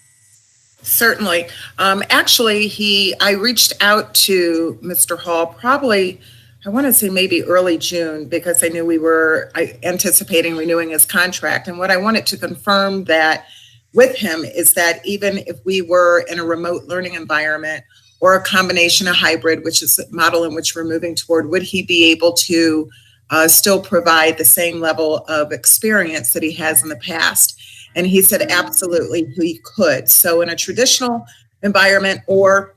Certainly. Actually, I reached out to Mr. Hall probably, I want to say maybe early June, because I knew we were anticipating renewing his contract. And what I wanted to confirm that with him is that even if we were in a remote learning environment or a combination of hybrid, which is the model in which we're moving toward, would he be able to still provide the same level of experience that he has in the past? And he said, absolutely, he could. So in a traditional environment or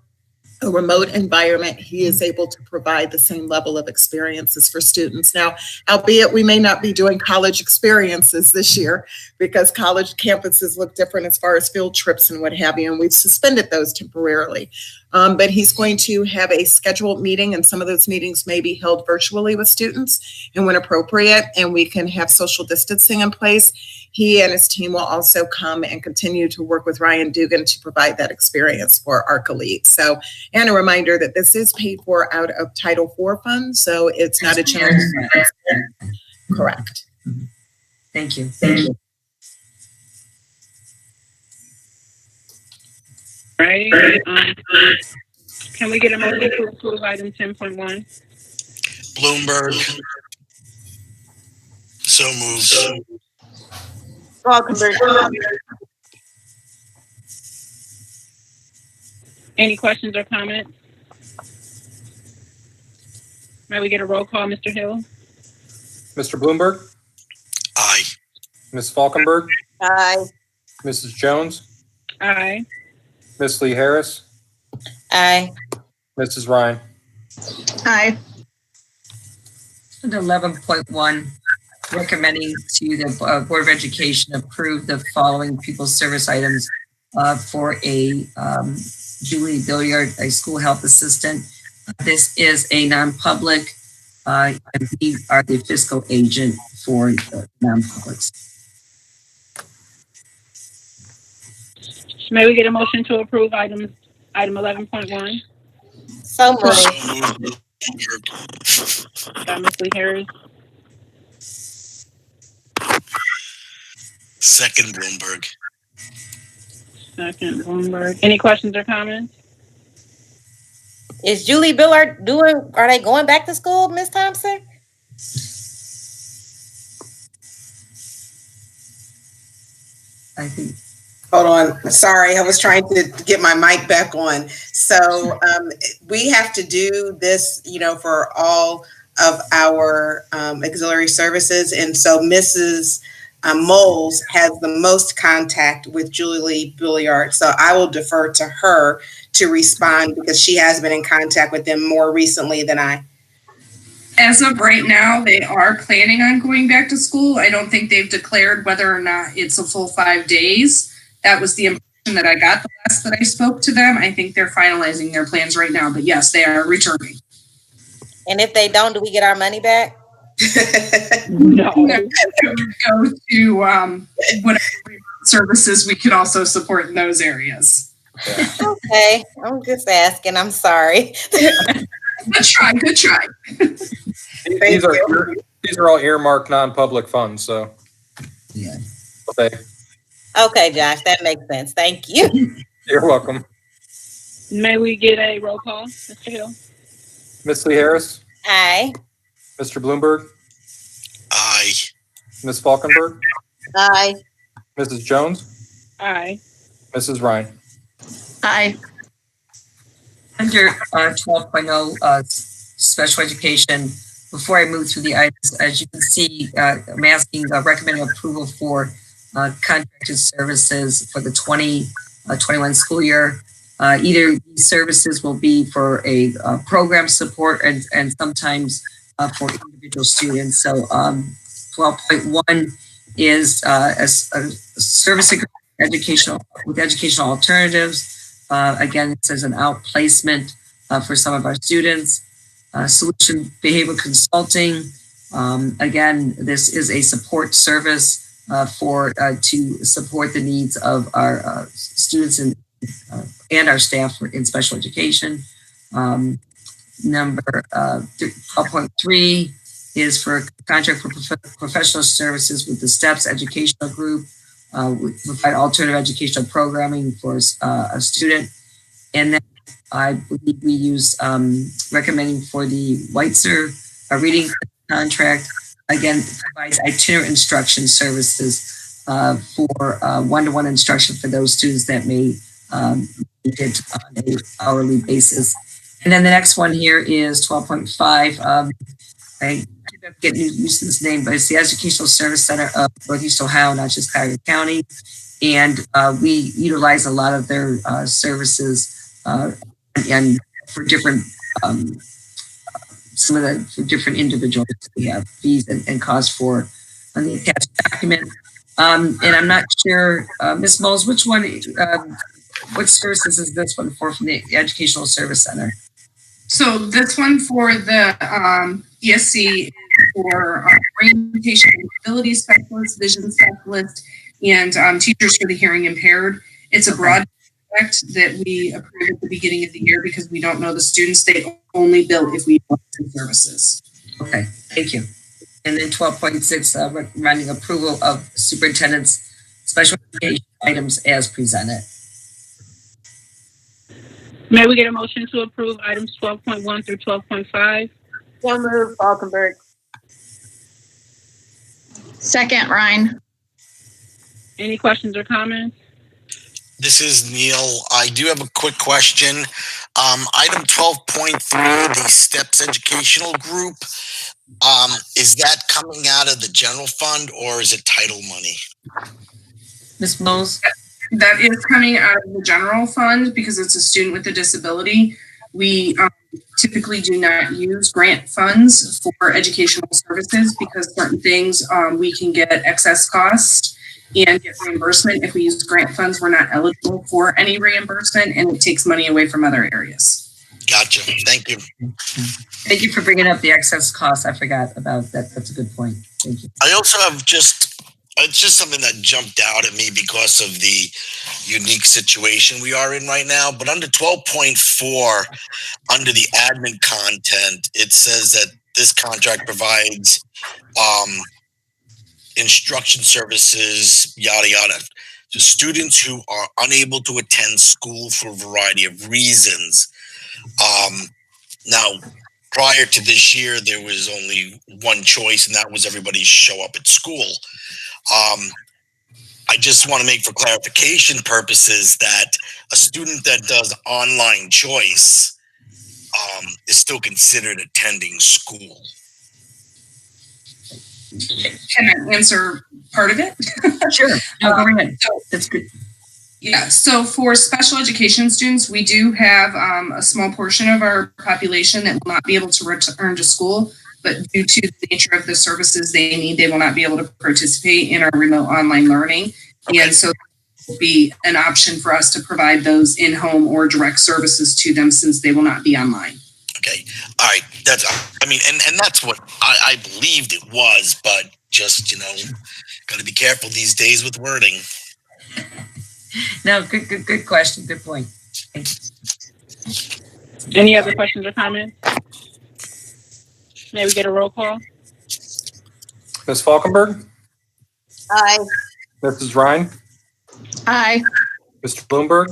a remote environment, he is able to provide the same level of experiences for students. Now, albeit we may not be doing college experiences this year because college campuses look different as far as field trips and what have you, and we've suspended those temporarily. But he's going to have a scheduled meeting, and some of those meetings may be held virtually with students and when appropriate, and we can have social distancing in place. He and his team will also come and continue to work with Ryan Dugan to provide that experience for ARC Elite. So, and a reminder that this is paid for out of Title IV funds, so it's not a general fund. Correct. Thank you. Right. Can we get a motion to approve item 10.1? Bloomberg. So moved. Falkenberg. Any questions or comments? May we get a roll call, Mr. Hill? Mr. Bloomberg, Aye. Ms. Falkenberg, Aye. Mrs. Jones, Aye. Ms. Lee Harris, Aye. Mrs. Ryan. Aye. And 11.1, recommending to the Board of Education approve the following people service items for a Julie Billiard, a school health assistant. This is a non-public, and we are the fiscal agent for non-publics. May we get a motion to approve items Item 11.1 So moved. So moved. by Ms. Lee Harris. Second, Bloomberg. Second, Bloomberg. Any questions or comments? Is Julie Billard are they going back to school, Ms. Thompson? I think. Hold on. Sorry, I was trying to get my mic back on. So we have to do this, for all of our auxiliary services. And so Mrs. Moles has the most contact with Julie Billiard. So I will defer to her to respond because she has been in contact with them more recently than I. As of right now, they are planning on going back to school. I don't think they've declared whether or not it's a full 5 days. That was the impression that I got the last that I spoke to them. I think they're finalizing their plans right now, but yes, they are returning. And if they don't, do we get our money back? No. Go to whatever services we could also support in those areas. Okay, I'm just asking. I'm sorry. Good try. These are all earmarked non-public funds, so. Yeah. Okay, Okay, Josh, that makes sense. Thank you. you're welcome. May we get a roll call, Mr. Hill? Ms. Lee Harris, Aye. Mr. Bloomberg, Aye. Ms. Falkenberg, Aye. Mrs. Jones, Aye. Mrs. Ryan. Aye. Under 12.0, special education, before I move through the items, as you can see, I'm asking recommending approval for contracted services for the 2021 school year. Either these services will be for a program support and sometimes for individual students. So 12.1 is a service agreement with educational alternatives. Again, it says an outplacement for some of our students. Solution behavioral consulting. Again, this is a support service to support the needs of our students and our staff in special education. Number 12.3 is for contract for professional services with the STEPS educational group. We provide alternative educational programming for a student. And then I believe we use recommending for the Weitzer reading contract. Again, provides itinerant instruction services for one-to-one instruction for those students that may need it on an hourly basis. And then the next one here is 12.5. I get used to this name, but it's the Educational Service Center of Northeast Ohio, not just Cuyahoga County. And we utilize a lot of their services and for different, some of the for different individuals. We have fees and costs for on the attached document. And I'm not sure, Ms. Moles, which one, what services is this one for from the Educational Service Center? So this one for the ESC is for orientation and ability specialist, vision specialist, and teachers for the hearing impaired. It's a broad project that we approved at the beginning of the year because we don't know the students. They only bill if we want the services. Okay, thank you. And then 12.6, recommending approval of superintendent's special education items as presented. May we get a motion to approve items 12.1 through 12.5? So moved, Falkenberg. Second, Ryan. Any questions or comments? This is Neil. I do have a quick question. Item 12.3, the STEPS Educational Group, is that coming out of the general fund or is it title money? Ms. Moles? That is coming out of the general fund because it's a student with a disability. We typically do not use grant funds for educational services because certain things we can get excess cost and get reimbursement. If we use grant funds, we're not eligible for any reimbursement and it takes money away from other areas. Gotcha. Thank you. Thank you for bringing up the excess costs. I forgot about that. That's a good point. Thank you. I also have just It's just something that jumped out at me because of the unique situation we are in right now. But under 12.4, under the admin content, it says that this contract provides instruction services, yada, yada, to students who are unable to attend school for a variety of reasons. Now, prior to this year, there was only one choice, and that was everybody show up at school. I just want to make for clarification purposes that a student that does online choice is still considered attending school. Can I answer part of it? Sure. No, go ahead. That's good. Yeah, so for special education students, we do have a small portion of our population that will not be able to return to school, but due to the nature of the services they need, they will not be able to participate in our remote online learning. Okay. And so it will be an option for us to provide those in-home or direct services to them since they will not be online. Okay. All right. That's, I mean, and that's what I believed it was, but just, got to be careful these days with wording. No, good question. Good point. Any other questions or comments? May we get a roll call? Ms. Falkenberg? Aye. Mrs. Ryan? Aye. Mr. Bloomberg?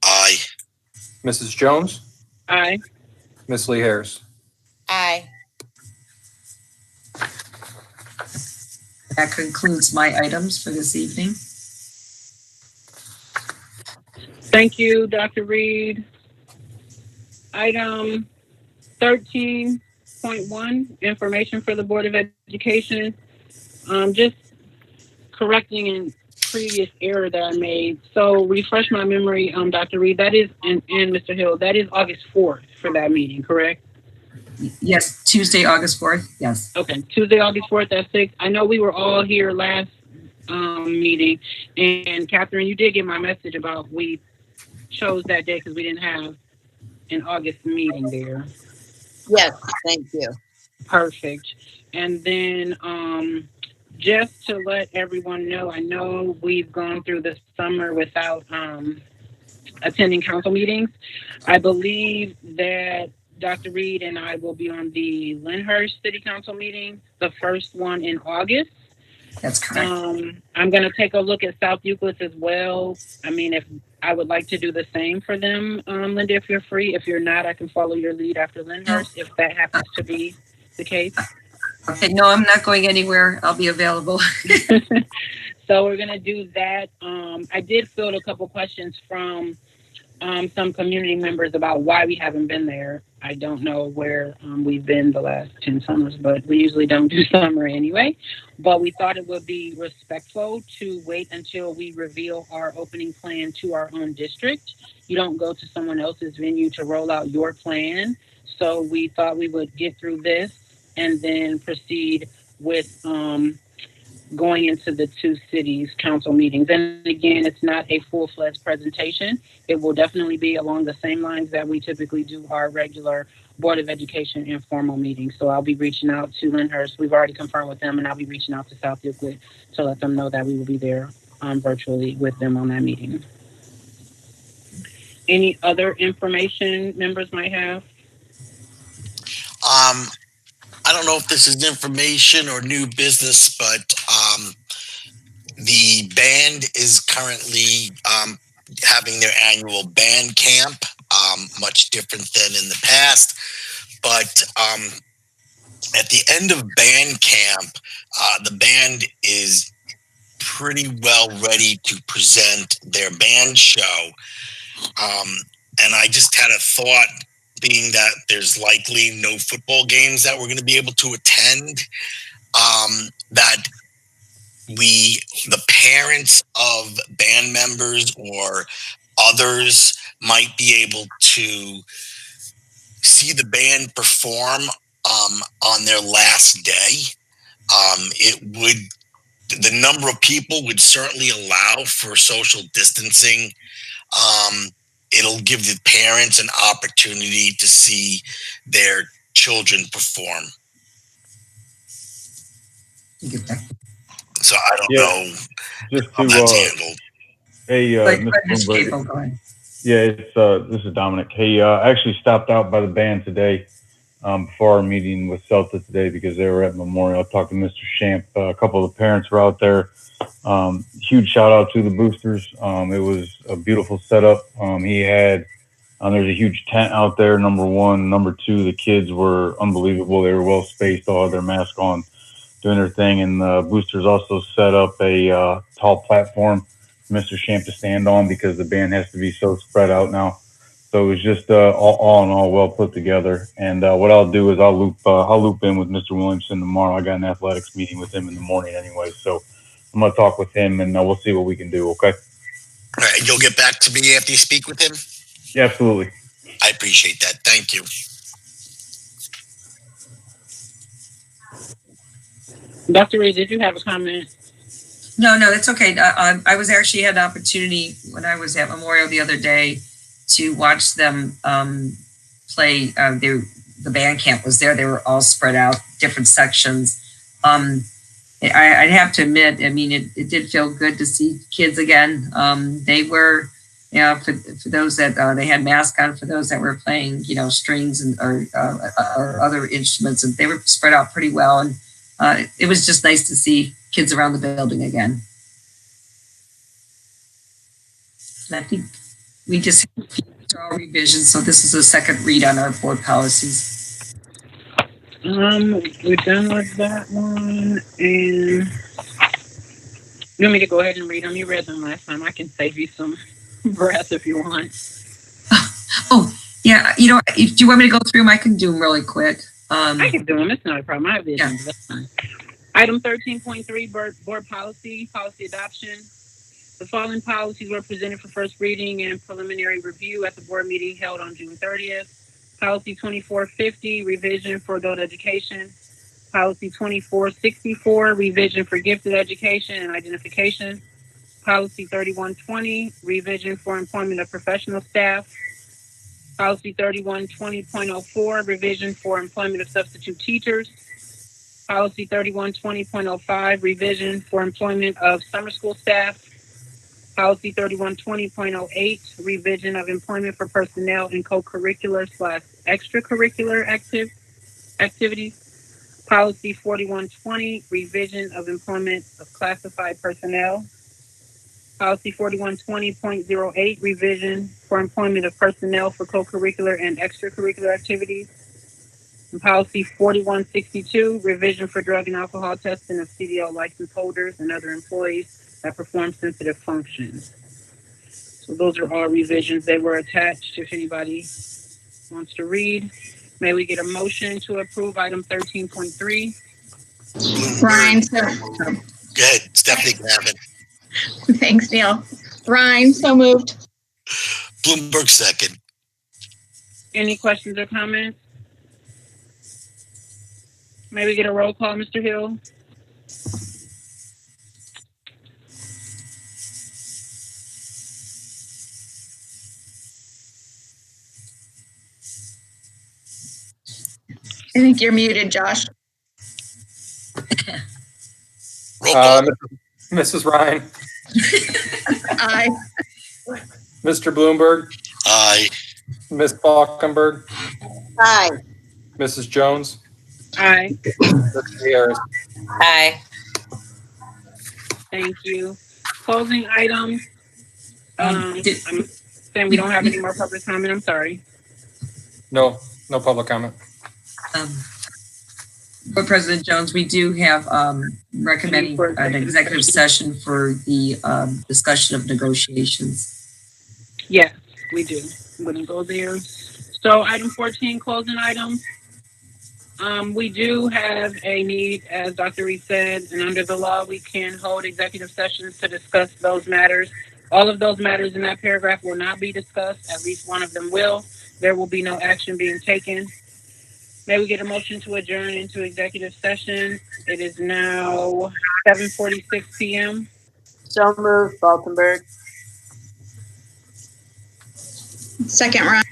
Aye. Mrs. Jones? Aye. Ms. Lee Harris? Aye. That concludes my items for this evening. Thank you, Dr. Reed. Item 13.1, information for the Board of Education. Just correcting a previous error that I made. So refresh my memory, Dr. Reed, that is, and Mr. Hill, that is August 4th for that meeting, correct? Yes, Tuesday, August 4th. Yes. Okay, Tuesday, August 4th at 6. I know we were all here last meeting, and Catherine, you did get my message about we chose that day because we didn't have an August meeting there. Yes, thank you. Perfect. And then just to let everyone know, I know we've gone through the summer without attending council meetings. I believe that Dr. Reed and I will be on the Lyndhurst City Council meeting, the first one in August. That's correct. I'm going to take a look at South Euclid as well. I mean, if I would like to do the same for them, Linda, if you're free. If you're not, I can follow your lead after Lyndhurst, if that happens to be the case. Okay, no, I'm not going anywhere. I'll be available. So we're going to do that. I did field a couple questions from some community members about why we haven't been there. I don't know where we've been the last 10 summers, but we usually don't do summer anyway. But we thought it would be respectful to wait until we reveal our opening plan to our own district. You don't go to someone else's venue to roll out your plan. So we thought we would get through this and then proceed with going into the two cities council meetings. And again, it's not a full-fledged presentation. It will definitely be along the same lines that we typically do our regular Board of Education informal meetings. So I'll be reaching out to Lyndhurst. We've already confirmed with them, and I'll be reaching out to South Euclid to let them know that we will be there virtually with them on that meeting. Any other information members might have? I don't know if this is information or new business, but the band is currently having their annual band camp, much different than in the past. But at the end of band camp, the band is pretty well ready to present their band show. And I just had a thought, being that there's likely no football games that we're going to be able to attend, that the parents of band members or others might be able to see the band perform on their last day. The number of people would certainly allow for social distancing. It'll give the parents an opportunity to see their children perform. So I don't Yeah. know Just how to, that's handled. hey, Like, Mr. Mr. Bloomberg. Capo, go ahead. Yeah, this is Dominic. Hey, I actually stopped out by the band today, before our meeting with Celta today because they were at Memorial. I talked to Mr. Shamp. A couple of the parents were out there. Huge shout out to the boosters. It was a beautiful setup. He had, there's a huge tent out there, number one. Number two, the kids were unbelievable. They were well spaced, all had their mask on, doing their thing. And the boosters also set up a tall platform for Mr. Shamp to stand on because the band has to be so spread out now. So it was just all in all well put together. And what I'll do is I'll loop in with Mr. Williamson tomorrow. I got an athletics meeting with him in the morning anyway, so I'm gonna talk with him and we'll see what we can do. Okay? All right, you'll get back to me after you speak with him. Yeah, absolutely. I appreciate that. Thank you. Dr. Reed, did you have a comment? No, it's okay. I was actually had an opportunity when I was at Memorial the other day to watch them play. The band camp was there. They were all spread out, different sections. I'd have to admit, I mean, it did feel good to see kids again. They were, you know, for those that they had masks on, for those that were playing, you know, strings and or other instruments, and they were spread out pretty well. And it was just nice to see kids around the building again. And I think we just have our revisions, so this is a second read on our board policies. We're done with that one, and you want me to go ahead and read them? You read them last time. I can save you some breath if you want. Oh, yeah. You know, if you want me to go through them, I can do them really quick. I can do them. It's not a problem. I have vision. Yeah. That's fine. Item 13.3, board policy adoption. The following policies were presented for first reading and preliminary review at the board meeting held on June 30th. Policy 2450, revision for adult education. Policy 2464, revision for gifted education and identification. Policy 3120, revision for employment of professional staff. Policy 3120.04, revision for employment of substitute teachers. Policy 3120.05, revision for employment of summer school staff. Policy 3120.08, revision of employment for personnel in co-curricular/extracurricular activities. Policy 4120, revision of employment of classified personnel. Policy 4120.08, revision for employment of personnel for co-curricular and extracurricular activities. And policy 4162, revision for drug and alcohol testing of CDL license holders and other employees that perform sensitive functions. So those are all revisions. They were attached if anybody wants to read. May we get a motion to approve item 13.3? Ryan, Good. Stephanie Gavin. thanks, Neil. Ryan, so moved. Bloomberg second. Any questions or comments? May we get a roll call, Mr. Hill? I think you're muted, Josh. Roll call. Mrs. Ryan, Aye. Mr. Bloomberg, Aye. Ms. Falkenberg, Aye. Mrs. Jones, Aye. Mr. Harris. Aye. Thank you. Closing item. I'm saying we don't have any more public comment. I'm sorry. No public comment. Board President Jones, we do have recommending an executive session for the discussion of negotiations. Yes, we do. I'm going to go there. So item 14, closing item. We do have a need, as Dr. Reed said, and under the law, we can hold executive sessions to discuss those matters. All of those matters in that paragraph will not be discussed. At least one of them will. There will be no action being taken. May we get a motion to adjourn into executive session? It is now 7:46 p.m. So moved, Falkenberg. Second, Ryan.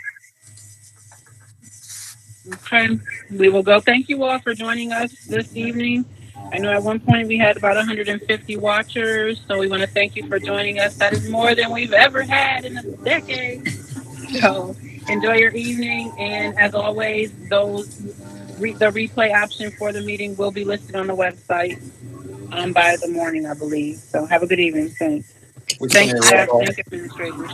Okay, we will go. Thank you all for joining us this evening. I know at one point we had about 150 watchers, so we want to thank you for joining us. That is more than we've ever had in a decade. So enjoy your evening, and as always, the replay option for the meeting will be listed on the website by the morning, I believe. So have a good evening. Thanks. We Thank can you. hear Staff, you. thank administrators.